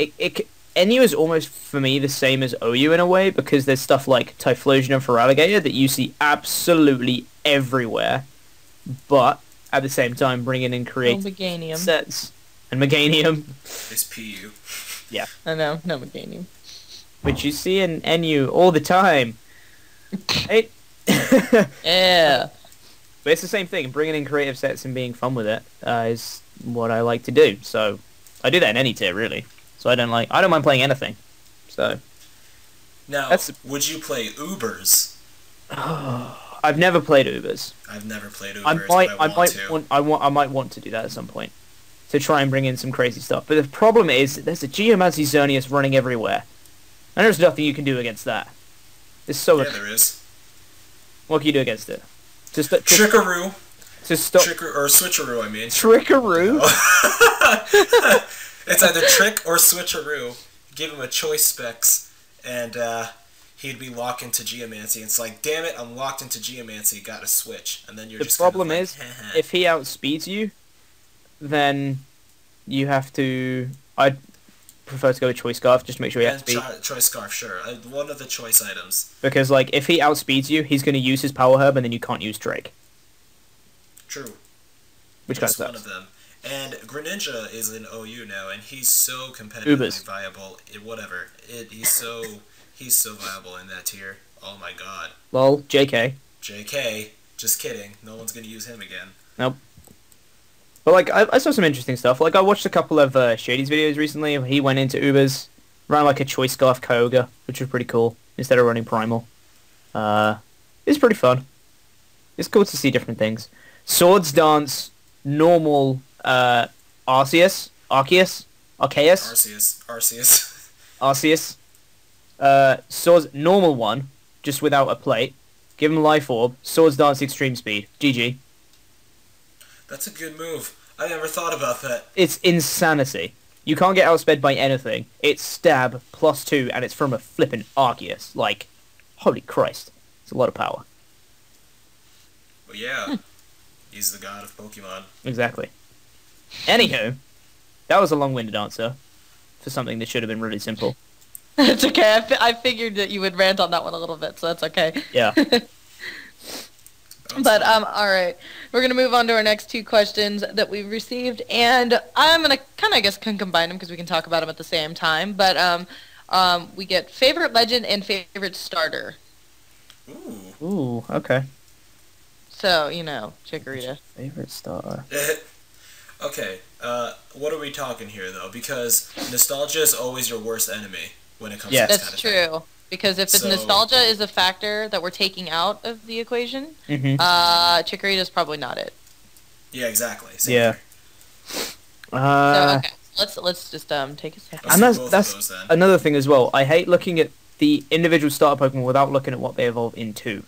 NU is almost, for me, the same as OU in a way, because there's stuff like Typhlosion and Feraligatr that you see absolutely everywhere. But at the same time, bringing in creative sets. And Meganium. It's PU. Yeah. I know, no Meganium. Which you see in NU all the time. Right? Yeah. But it's the same thing. Bringing in creative sets and being fun with it is what I like to do. So I do that in any tier, really. So I don't mind playing anything. So. Now, would you play Ubers? I've never played Ubers. I've never played Ubers. I might want to do that at some point. to try and bring in some crazy stuff. But the problem is, there's a Geomancy Xerneas running everywhere. And there's nothing you can do against that. There's so much. Yeah, there is. What can you do against it? Trickaroo. To stop. Or switcheroo, I mean. Trickaroo? It's either trick or switcheroo. Give him a choice specs, and he'd be locked into Geomancy. It's like, damn it, I'm locked into Geomancy, gotta switch. And then you're just The problem kind is, if he outspeeds you, then you have to... I'd prefer to go with Choice Scarf, just to make sure he outspeeds. Choice Scarf, sure. One of the choice items. Because, like, if he outspeeds you, he's going to use his Power Herb, and then you can't use Drake. True. Which kind of one sucks. of them. And Greninja is in OU now, and he's so competitively viable. He's so viable in that tier. Oh my god. Lol, JK. JK. Just kidding. No one's gonna use him again. Nope. But, like, I saw some interesting stuff. Like, I watched a couple of Shady's videos recently. He went into Ubers, ran, like, a Choice Scarf Kyogre, which was pretty cool, instead of running Primal. It's pretty fun. It's cool to see different things. Swords Dance, normal, Arceus. Swords, normal one, just without a plate. Give him Life Orb. Swords Dance Extreme Speed. GG. That's a good move. I never thought about that. It's insanity. You can't get outsped by anything. It's stab +2, and it's from a flippin' Arceus. Like, holy Christ. It's a lot of power. Well, yeah. He's the god of Pokemon. Exactly. Anywho, that was a long-winded answer for something that should have been really simple. It's okay. I figured that you would rant on that one a little bit, so that's okay. Yeah. But, alright. We're going to move on to our next two questions that we've received, and I'm going to kind of, I guess, combine them because we can talk about them at the same time. But, we get favorite legend and favorite starter. Ooh, okay. So, Chikorita. Favorite starter. Okay, what are we talking here, though? Because nostalgia is always your worst enemy when it comes to this kind of thing. That's true. Because if nostalgia is a factor that we're taking out of the equation, Chikorita is probably not it. Yeah, exactly. Yeah. So, okay. Let's just take a second. And that's another thing as well. I hate looking at the individual starter Pokemon without looking at what they evolve into.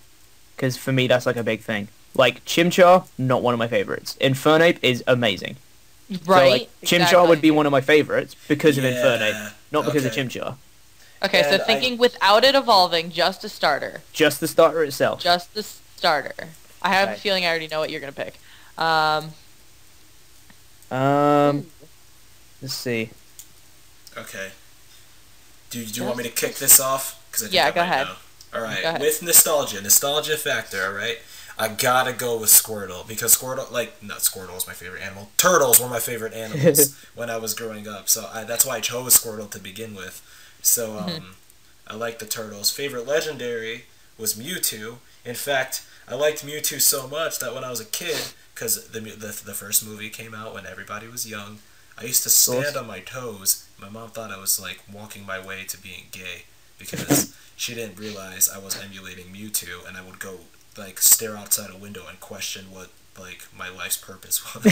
Because for me, that's like a big thing. Like, Chimchar, not one of my favorites. Infernape is amazing. Right. So, like, Chimchar would be one of my favorites because of Infernape, not because of Chimchar. Okay, so thinking without it evolving, just a starter. Just the starter itself. Just the starter. I have a feeling I already know what you're going to pick. Let's see. Okay. Do you want me to kick this off? Yeah, go ahead. Alright, with nostalgia factor, alright? I gotta go with Squirtle, because Squirtle, not Squirtle is my favorite animal. Turtles were my favorite animals when I was growing up, so that's why I chose Squirtle to begin with. So, I like the turtles. Favorite legendary was Mewtwo. In fact, I liked Mewtwo so much that when I was a kid, because the first movie came out when everybody was young, I used to stand on my toes. My mom thought I was, walking my way to being gay, because she didn't realize I was emulating Mewtwo, and I would go, stare outside a window and question what, my life's purpose was.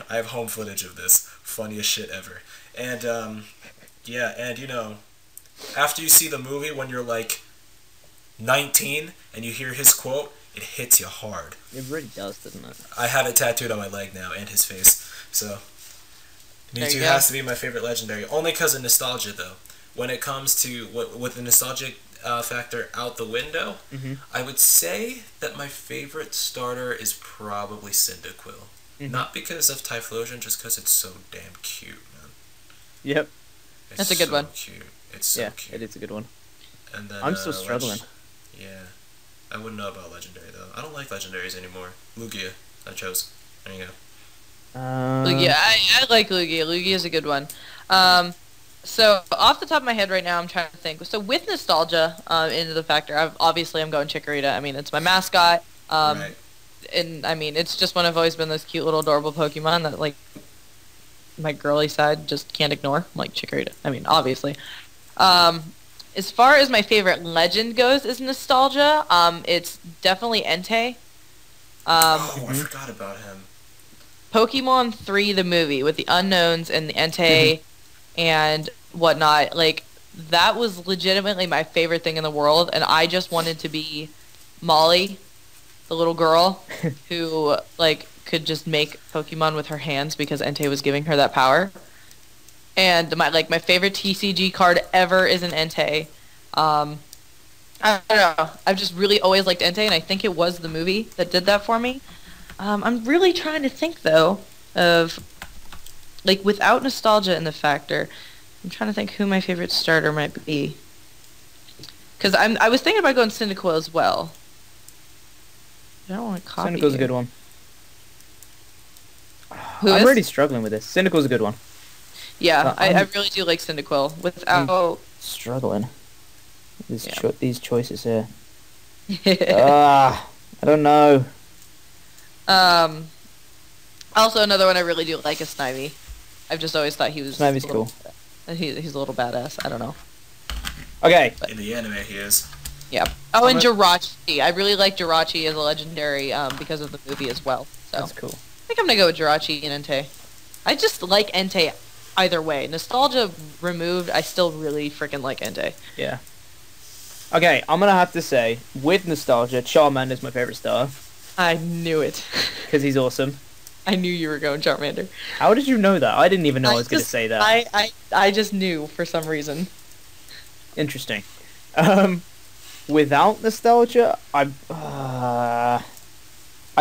I have home footage of this. Funniest shit ever. And, yeah, and, after you see the movie, when you're, 19, and you hear his quote, it hits you hard. It really does, doesn't it? I have it tattooed on my leg now, and his face. So, Mewtwo has to be my favorite legendary. Only because of nostalgia, though. When it comes to, with the nostalgic factor out the window, I would say that my favorite starter is probably Cyndaquil. Not because of Typhlosion, just because it's so damn cute, man. Yep. That's a good one. Cute. It's so cute. It is a good one. And then, I'm still struggling. Yeah. I wouldn't know about Legendary, though. I don't like Legendaries anymore. Lugia, I chose. There you go. Lugia, I like Lugia. Lugia is a good one. So, off the top of my head right now, I'm trying to think. So, with nostalgia into the factor, I'm going Chikorita. I mean, it's my mascot. Right. And, I mean, it's just one I've always been those cute little adorable Pokemon that, my girly side just can't ignore, like Chikorita. I mean, obviously. As far as my favorite legend goes is nostalgia, it's definitely Entei. I forgot about him. Pokemon 3, the movie, with the unknowns and the Entei and whatnot, like, that was legitimately my favorite thing in the world, and I just wanted to be Molly, the little girl, who, like, could just make Pokemon with her hands because Entei was giving her that power. And my favorite TCG card ever is an Entei. I don't know. I've just really always liked Entei, and I think it was the movie that did that for me. I'm really trying to think, though, of, like, without nostalgia in the factor, I'm trying to think who my favorite starter might be. Because I was thinking about going Cyndaquil as well. I don't want to copy Cyndaquil's a good one. I'm really struggling with this. Cyndaquil's a good one. Yeah, I really do like Cyndaquil. Without struggling. These choices here. I don't know. Also, another one I really do like is Snivy. I've just always thought he was... Snivy's cool. He's a little badass. I don't know. Okay. In the anime, he is. Yeah. Oh, and Jirachi. I really like Jirachi as a legendary because of the movie as well. So that's cool. I think I'm going to go with Jirachi and Entei. I just like Entei either way. Nostalgia removed, I still really freaking like Entei. Yeah. Okay, I'm going to have to say, with nostalgia, Charmander's my favorite star. I knew it. Because he's awesome. I knew you were going Charmander. How did you know that? I didn't even know I was going to say that. I just knew for some reason. Interesting. Without nostalgia, I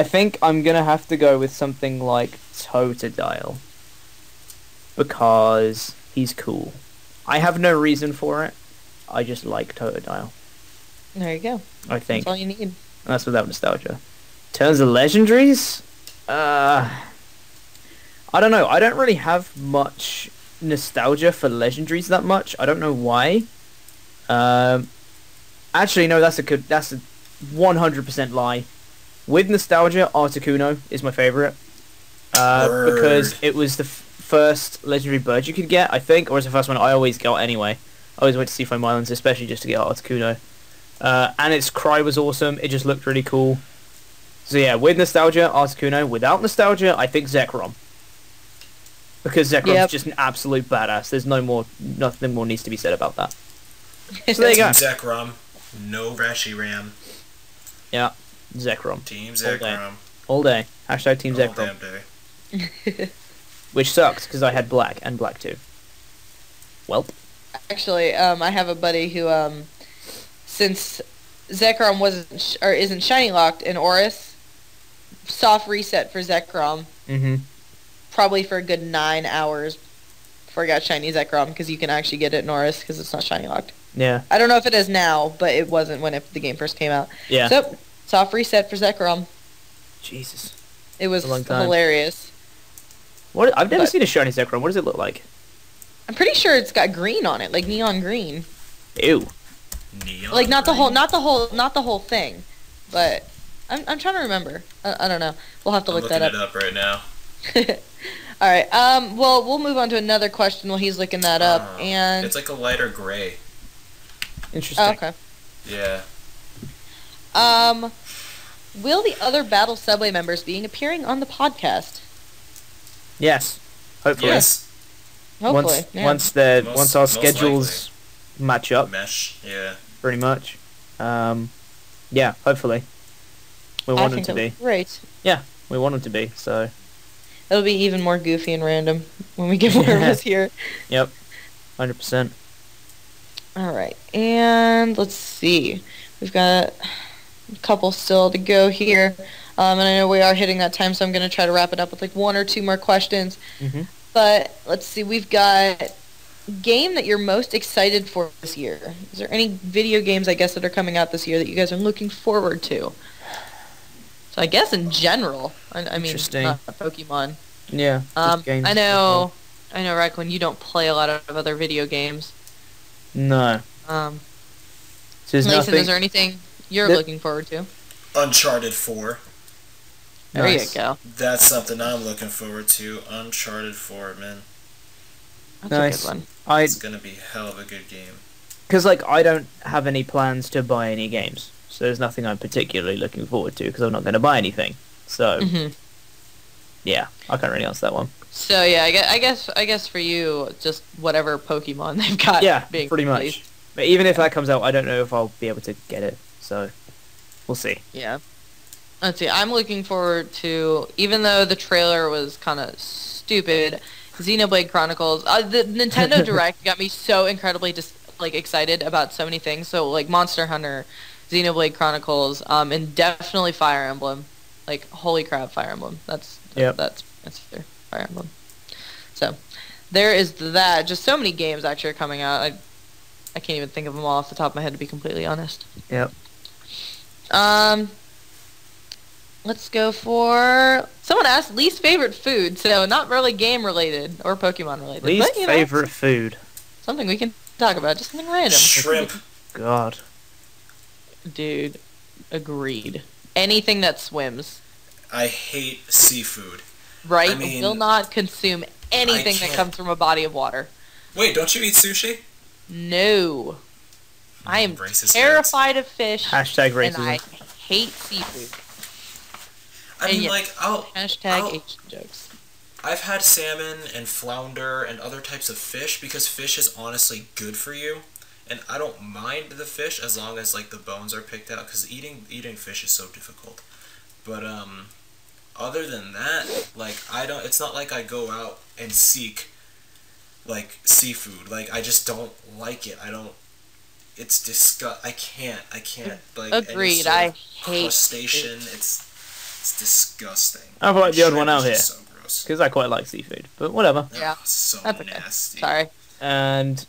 think I'm going to have to go with something like Totodile. Because he's cool. I have no reason for it. I just like Totodile. There you go. I think. That's all you need. That's without nostalgia. In terms of legendaries, I don't know. I don't really have much nostalgia for legendaries that much. I don't know why. Actually, no, that's a 100% lie. With nostalgia, Articuno is my favorite. Because it was the first legendary bird you could get, I think, or it's the first one I always got anyway. I always went to see Foam Islands, especially just to get Articuno. And its cry was awesome. It just looked really cool. So yeah, with nostalgia, Articuno. Without nostalgia, I think Zekrom. Because Zekrom's just an absolute badass. There's nothing more needs to be said about that. So there you go. Team Zekrom, no Reshiram. Yeah, Zekrom. Team Zekrom. All day. Hashtag Team Zekrom. All damn day. Which sucks, because I had black, and black too. Welp. Actually, I have a buddy who, since Zekrom isn't shiny locked in Oris, soft reset for Zekrom. Mm-hmm. Probably for a good 9 hours before I got shiny Zekrom, because you can actually get it in Oris because it's not shiny locked. Yeah. I don't know if it is now, but it wasn't when the game first came out. Yeah. So, soft reset for Zekrom. Jesus. It was hilarious. What? I've never seen a shiny Zekrom. What does it look like? I'm pretty sure it's got green on it, like neon green. Ew. Neon like not green? the whole thing, but I'm trying to remember. I don't know. We'll have to look that up. I'm looking it up right now. All right. Well, we'll move on to another question while he's looking that up. And it's like a lighter gray. Interesting. Oh, okay. Yeah. Will the other Battle Subway members be appearing on the podcast? Yes. Hopefully. Yes. Hopefully. Once our schedules match up. Mesh. Yeah. Pretty much. Yeah. Hopefully. We want them to be. Great. Yeah. We want them to be. So. It'll be even more goofy and random when we get more of us here. Yep. 100%. All right. And let's see. We've got a couple still to go here. And I know we are hitting that time, so I'm going to try to wrap it up with like one or two more questions. Mm-hmm. But let's see. We've got game that you're most excited for this year. Is there any video games, I guess, that are coming out this year that you guys are looking forward to? So I guess in general, I mean, not Pokemon. Yeah. I know, RhyQuinn, you don't play a lot of other video games. No. So Lacen, is there anything you're looking forward to? Uncharted 4. There you go. That's something I'm looking forward to. Uncharted 4, man. That's a good one. It's gonna be a hell of a good game. Because I don't have any plans to buy any games. So there's nothing I'm particularly looking forward to because I'm not going to buy anything. So, Yeah, I can't really answer that one. So yeah, I guess for you, just whatever Pokemon they've got. Yeah, being pretty much. released. But even if that comes out, I don't know if I'll be able to get it. So, we'll see. Yeah. Let's see. I'm looking forward to, even though the trailer was kind of stupid, Xenoblade Chronicles. The Nintendo Direct got me so incredibly just like excited about so many things. So like Monster Hunter, Xenoblade Chronicles, and definitely Fire Emblem. Like holy crap, Fire Emblem. That's their Fire Emblem. So there is that. Just so many games actually are coming out. I can't even think of them all off the top of my head, to be completely honest. Yep. Let's go for... Someone asked least favorite food, so not really game related or Pokemon related. Least but, favorite food. Something we can talk about, just something random. Shrimp. God. Dude, agreed. Anything that swims. I hate seafood. Right? I mean, will not consume anything that comes from a body of water. Wait, don't you eat sushi? No. I am Racist terrified of fish. Hashtag racism. And I hate seafood. I mean, like, Hashtag Asian jokes. I've had salmon and flounder and other types of fish because fish is honestly good for you, and I don't mind the fish as long as like the bones are picked out because eating fish is so difficult. But other than that, like it's not like I go out and seek like seafood. Like I just don't like it. It's I can't like agreed. I hate crustacean. It's disgusting. I feel like the odd one out here. So gross. Because I quite like seafood. But whatever. Yeah. So That's okay. nasty. Sorry. And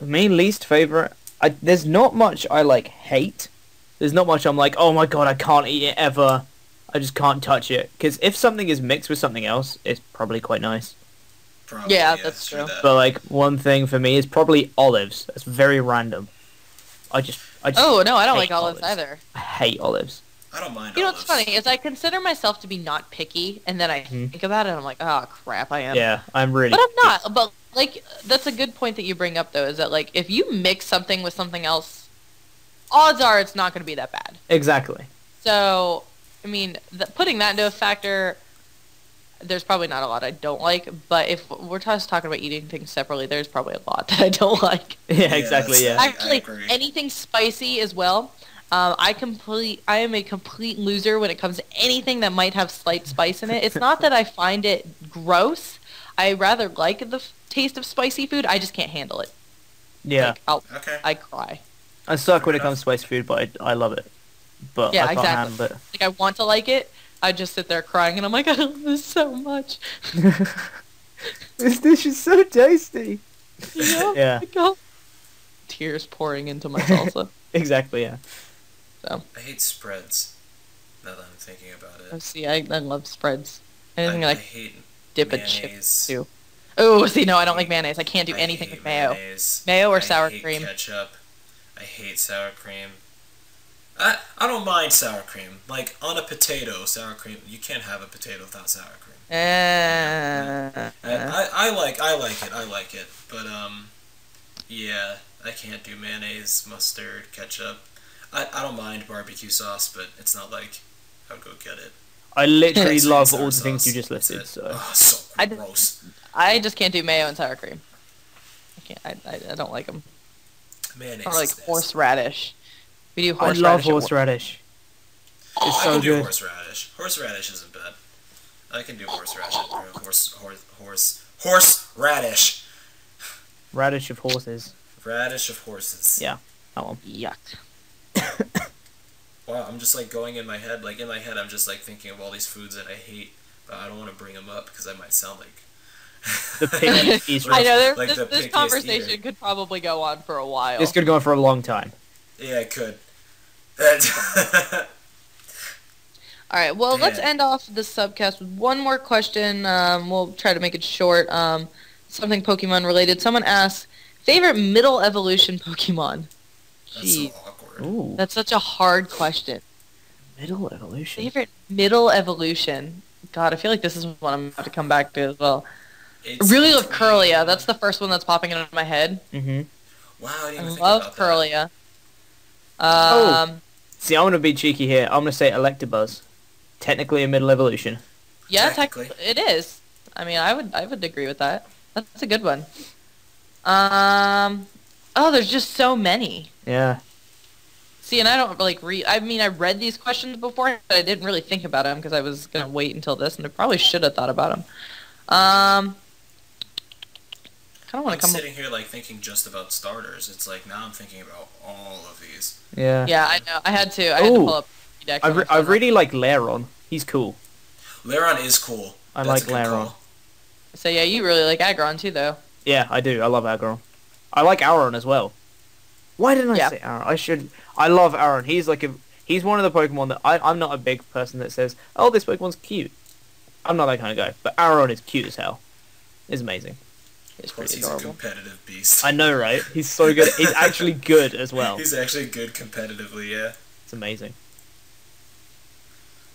me least favorite, there's not much I like hate. There's not much I'm like, oh my god, I can't eat it ever. I just can't touch it. Because if something is mixed with something else, it's probably quite nice. Probably, yeah, that's true. But like one thing for me is probably olives. That's very random. I just oh no, I don't like olives either. I hate olives. I don't mind. You know what's funny is I consider myself to be not picky, and then I think about it, and I'm like, oh crap, I am. Yeah, I'm really. But I'm not. But like, that's a good point that you bring up, though, is that like if you mix something with something else, odds are it's not going to be that bad. Exactly. So, I mean, putting that into a factor, there's probably not a lot I don't like. But if we're just talking about eating things separately, there's probably a lot that I don't like. Yeah, exactly. Yeah. Actually, anything spicy as well. I am a complete loser when it comes to anything that might have slight spice in it. It's not that I find it gross. I rather like the taste of spicy food. I just can't handle it. Yeah. Like, I cry. I suck when it comes to spicy food, but I love it. But yeah, I can't handle it. Like I want to like it. I just sit there crying, and I'm like, I love this so much. This dish is so tasty. You know? Yeah. Like, tears pouring into my salsa. Exactly. Yeah. I hate spreads. Now that I'm thinking about it. Oh, see, I love spreads. Anything I like hate dip mayonnaise. a chip too. Oh, see, no, I don't like mayonnaise. I can't do anything with mayo. Mayonnaise. Mayo or sour I hate cream. Ketchup. I hate sour cream. I don't mind sour cream. Like on a potato, sour cream. You can't have a potato without sour cream. I like it. But yeah, I can't do mayonnaise, mustard, ketchup. I don't mind barbecue sauce, but it's not like I'll go get it. I literally Sweet love sour all the sauce. things you just That's listed. it. So Oh, so gross. I just can't do mayo and sour cream. I can't. I don't like them. Mayonnaise. Or like is nasty. horseradish. We do I horseradish. love horseradish. Oh, It's I so can do good. horseradish. Horseradish isn't bad. I can do horseradish. Horseradish. Radish of horses. Radish of horses. Yeah, that one. Yuck. Wow, I'm just like going in my head. Like in my head, I'm just like thinking of all these foods that I hate, but I don't want to bring them up because I might sound like The pickiest eater. I know Like the this pickiest conversation eater. could probably go on for a while. This could go on for a long time. Yeah, it could. All right, well, let's Yeah. end off this subcast with one more question. We'll try to make it short. Something Pokemon related. Someone asks, favorite middle evolution Pokemon? That's so Jeez, awkward. Ooh, that's such a hard question. middle evolution. Favorite middle evolution? God, I feel like this is one I'm about to come back to as well. It's Really love between- Curlia. That's the first one that's popping into my head. Mm-hmm. Wow, I didn't I even think love about that. Curlia. Oh. See, I'm gonna be cheeky here. I'm gonna say Electabuzz. Technically a middle evolution. Yeah, technically. it is. I mean, I would agree with that. That's a good one. Oh, there's just so many. Yeah. See, and I don't like read. I mean, I read these questions before, but I didn't really think about them because I was gonna wait until this, and I probably should have thought about them. Kind of want to come. Sitting here like thinking just about starters. It's like now I'm thinking about all of these. Yeah. Yeah, I know. I had to pull up. I really like Laron. He's cool. Laron is cool. I like Laron. So yeah, you really like Aggron too, though. Yeah, I do. I love Aggron. I like Auron as well. Why didn't I say Auron? I love Auron. He's one of the Pokemon that I'm not a big person that says, oh, this Pokemon's cute. I'm not that kind of guy. But Auron is cute as hell. It's amazing. It's pretty adorable. A competitive beast. I know, right? He's so good. He's actually good as well. He's actually good competitively, yeah. It's amazing.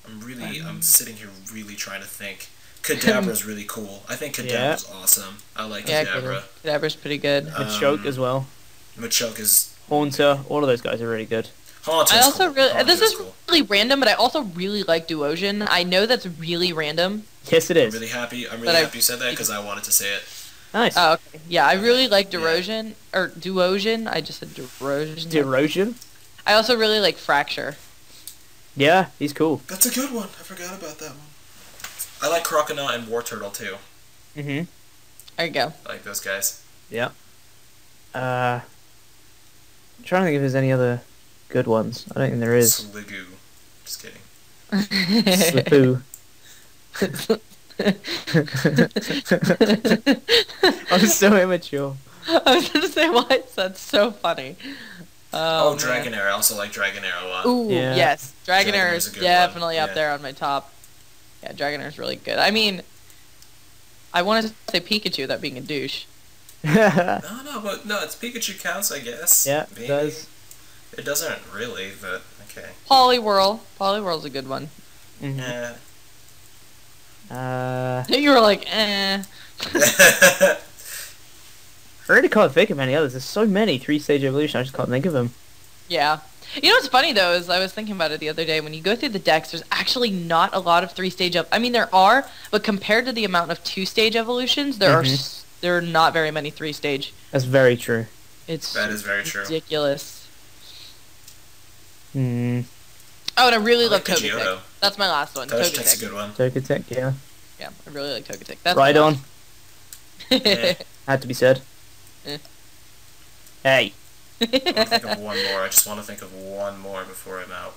I'm sitting here really trying to think. Kadabra's really cool. I think Kadabra's awesome. I like Kadabra. Kadabra's pretty good. Machoke as well. Machoke is... Haunter. All of those guys are really good. Haunter's cool. This is really random, but I also really like Duosion. I know that's really random. Yes, it is. I'm really happy you said that because I wanted to say it. Nice. Oh, okay. Yeah, I really like Duosion. Or Duosion. I just said Duosion. Duosion? I also really like Fracture. Yeah, he's cool. That's a good one. I forgot about that one. I like Croconaut and War Turtle too. Mm-hmm. There you go. I like those guys. Yeah. I'm trying to think if there's any other good ones. I don't think there is. Sliggoo. Just kidding. Slipoo. I'm so immature. I was going to say, why is that so funny? Oh, Dragonair. I also like Dragonair a lot. Ooh, yeah. Yes. Dragonair is definitely up yeah. there on my top. Yeah, Dragonair is really good. I mean, I wanted to say Pikachu, that being a douche. No, it's Pikachu counts, I guess. Yeah, it does. It doesn't really, but okay. Poliwhirl. Poliwhirl's a good one. Mm-hmm. Yeah. You were like, eh. I really can't think of any others. There's so many 3-stage evolution, I just can't think of them. Yeah. You know what's funny, though, is I was thinking about it the other day. When you go through the decks, there's actually not a lot of 3-stage I mean, there are, but compared to the amount of 2-stage evolutions, there are not very many 3-stage. That's very true. That is very true. Ridiculous. Hmm. Oh, and I really love Pidgeotto. Togetic. That's my last one. Togetic's a good one. Togetic, yeah. Yeah, I really like Togetic. That's Rhydon. Eh. Had to be said. Hey. I want to think of one more. I just want to think of one more before I'm out.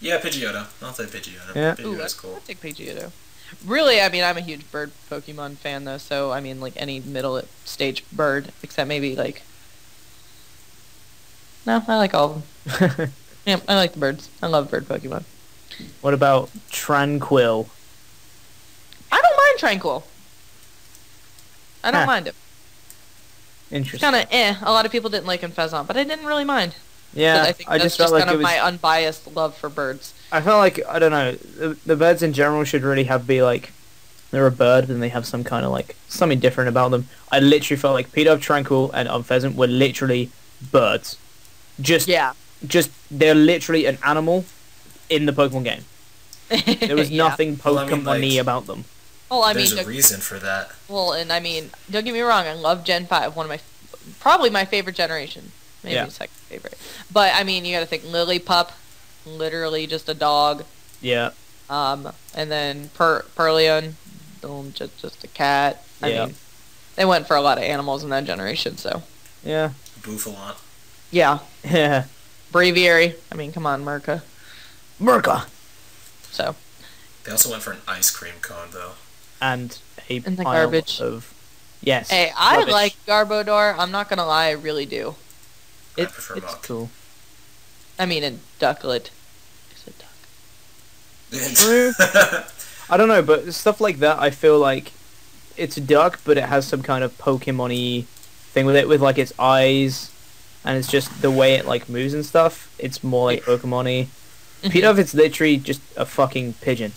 Yeah, Pidgeotto. I'll say Pidgeotto. Yeah. Pidgeotto's cool. I'll take Pidgeotto. Really, I mean, I'm a huge bird Pokemon fan, though, so, I mean, like, any middle stage bird, except maybe, like... No, I like all of them. Yeah, I like the birds. I love bird Pokemon. What about Tranquil? I don't mind Tranquil. I don't mind it. Interesting. It's kind of A lot of people didn't like Infezon, but I didn't really mind. Yeah, I think that's just kind of my unbiased love for birds. I felt like, I don't know, the birds in general should really they're a bird, and they have some kind of, like, something different about them. I literally felt like P-Dove, Tranquil, and Pheasant were literally birds. They're literally an animal in the Pokemon game. There was nothing Pokemon-y about them. Well, I mean, there's a reason for that. Well, and I mean, don't get me wrong, I love Gen 5, probably my favorite generation. Maybe second favorite. But, I mean, you gotta think Lillipup, literally just a dog. Yeah. And then Purlion, just a cat. I mean, they went for a lot of animals in that generation, so. Yeah. Bouffalant. Yeah. Yeah. Braviary. I mean, come on, Merca. So. They also went for an ice cream cone, though. And a the pile garbage. of... Yes. Hey, I like Garbodor. I'm not gonna lie, I really do. I prefer It's Muck. cool. I mean, and Ducklet. Is True. I don't know, but stuff like that, I feel like it's a duck, but it has some kind of Pokemon-y thing with it, with like its eyes, and it's just the way it like moves and stuff. It's more like Pokemon-y. P-Dove, it's literally just a fucking pigeon.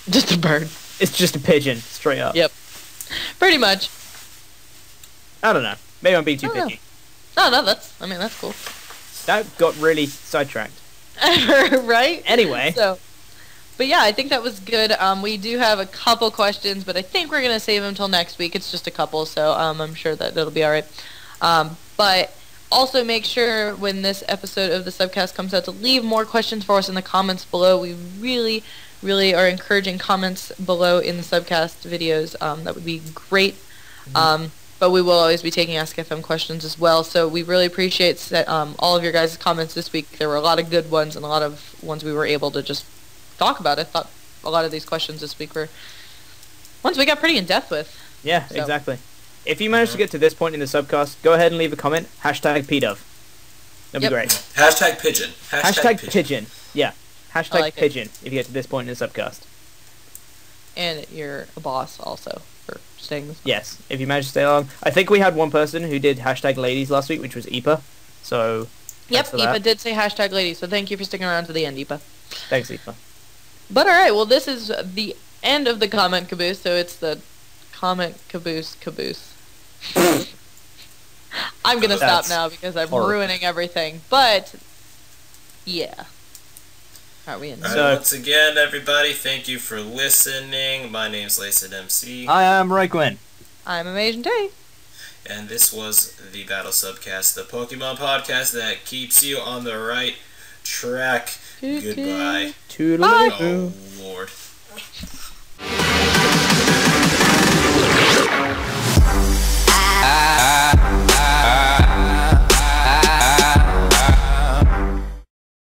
Just a bird. It's just a pigeon, straight up. Yep. Pretty much. I don't know. Maybe I'm being too picky. No, that's cool. That got really sidetracked. Right? Anyway. So, But yeah, I think that was good. We do have a couple questions, but I think we're gonna save them till next week. It's just a couple, so I'm sure that it'll be all right. But also make sure when this episode of the Subcast comes out to leave more questions for us in the comments below. We really, really are encouraging comments below in the Subcast videos. That would be great. But we will always be taking Ask FM questions as well. So we really appreciate all of your guys' comments this week. There were a lot of good ones and a lot of ones we were able to just talk about. I thought a lot of these questions this week were ones we got pretty in depth with. Yeah, so. Exactly. If you manage to get to this point in the Subcast, go ahead and leave a comment. #PDove. That'd be great. Hashtag pigeon. Hashtag pigeon. Yeah. Hashtag like pigeon if you get to this point in the Subcast. And you're a boss also for staying this long. Yes, if you manage to stay along. I think we had one person who did #ladies last week, which was Ipa. So, yep, Ipa did say #ladies, so thank you for sticking around to the end, Ipa. Thanks, Ipa. But alright, well this is the end of the comment caboose, so it's the comment caboose. I'm gonna stop now because I'm ruining everything, but yeah. Are we in? So, once again, everybody, thank you for listening. My name's LacenMC. I am RhyQuinn. I'm AmasianTae. And this was the Battle Subcast, the Pokemon podcast that keeps you on the right track. Goodbye. Toodaloo. Oh, Lord.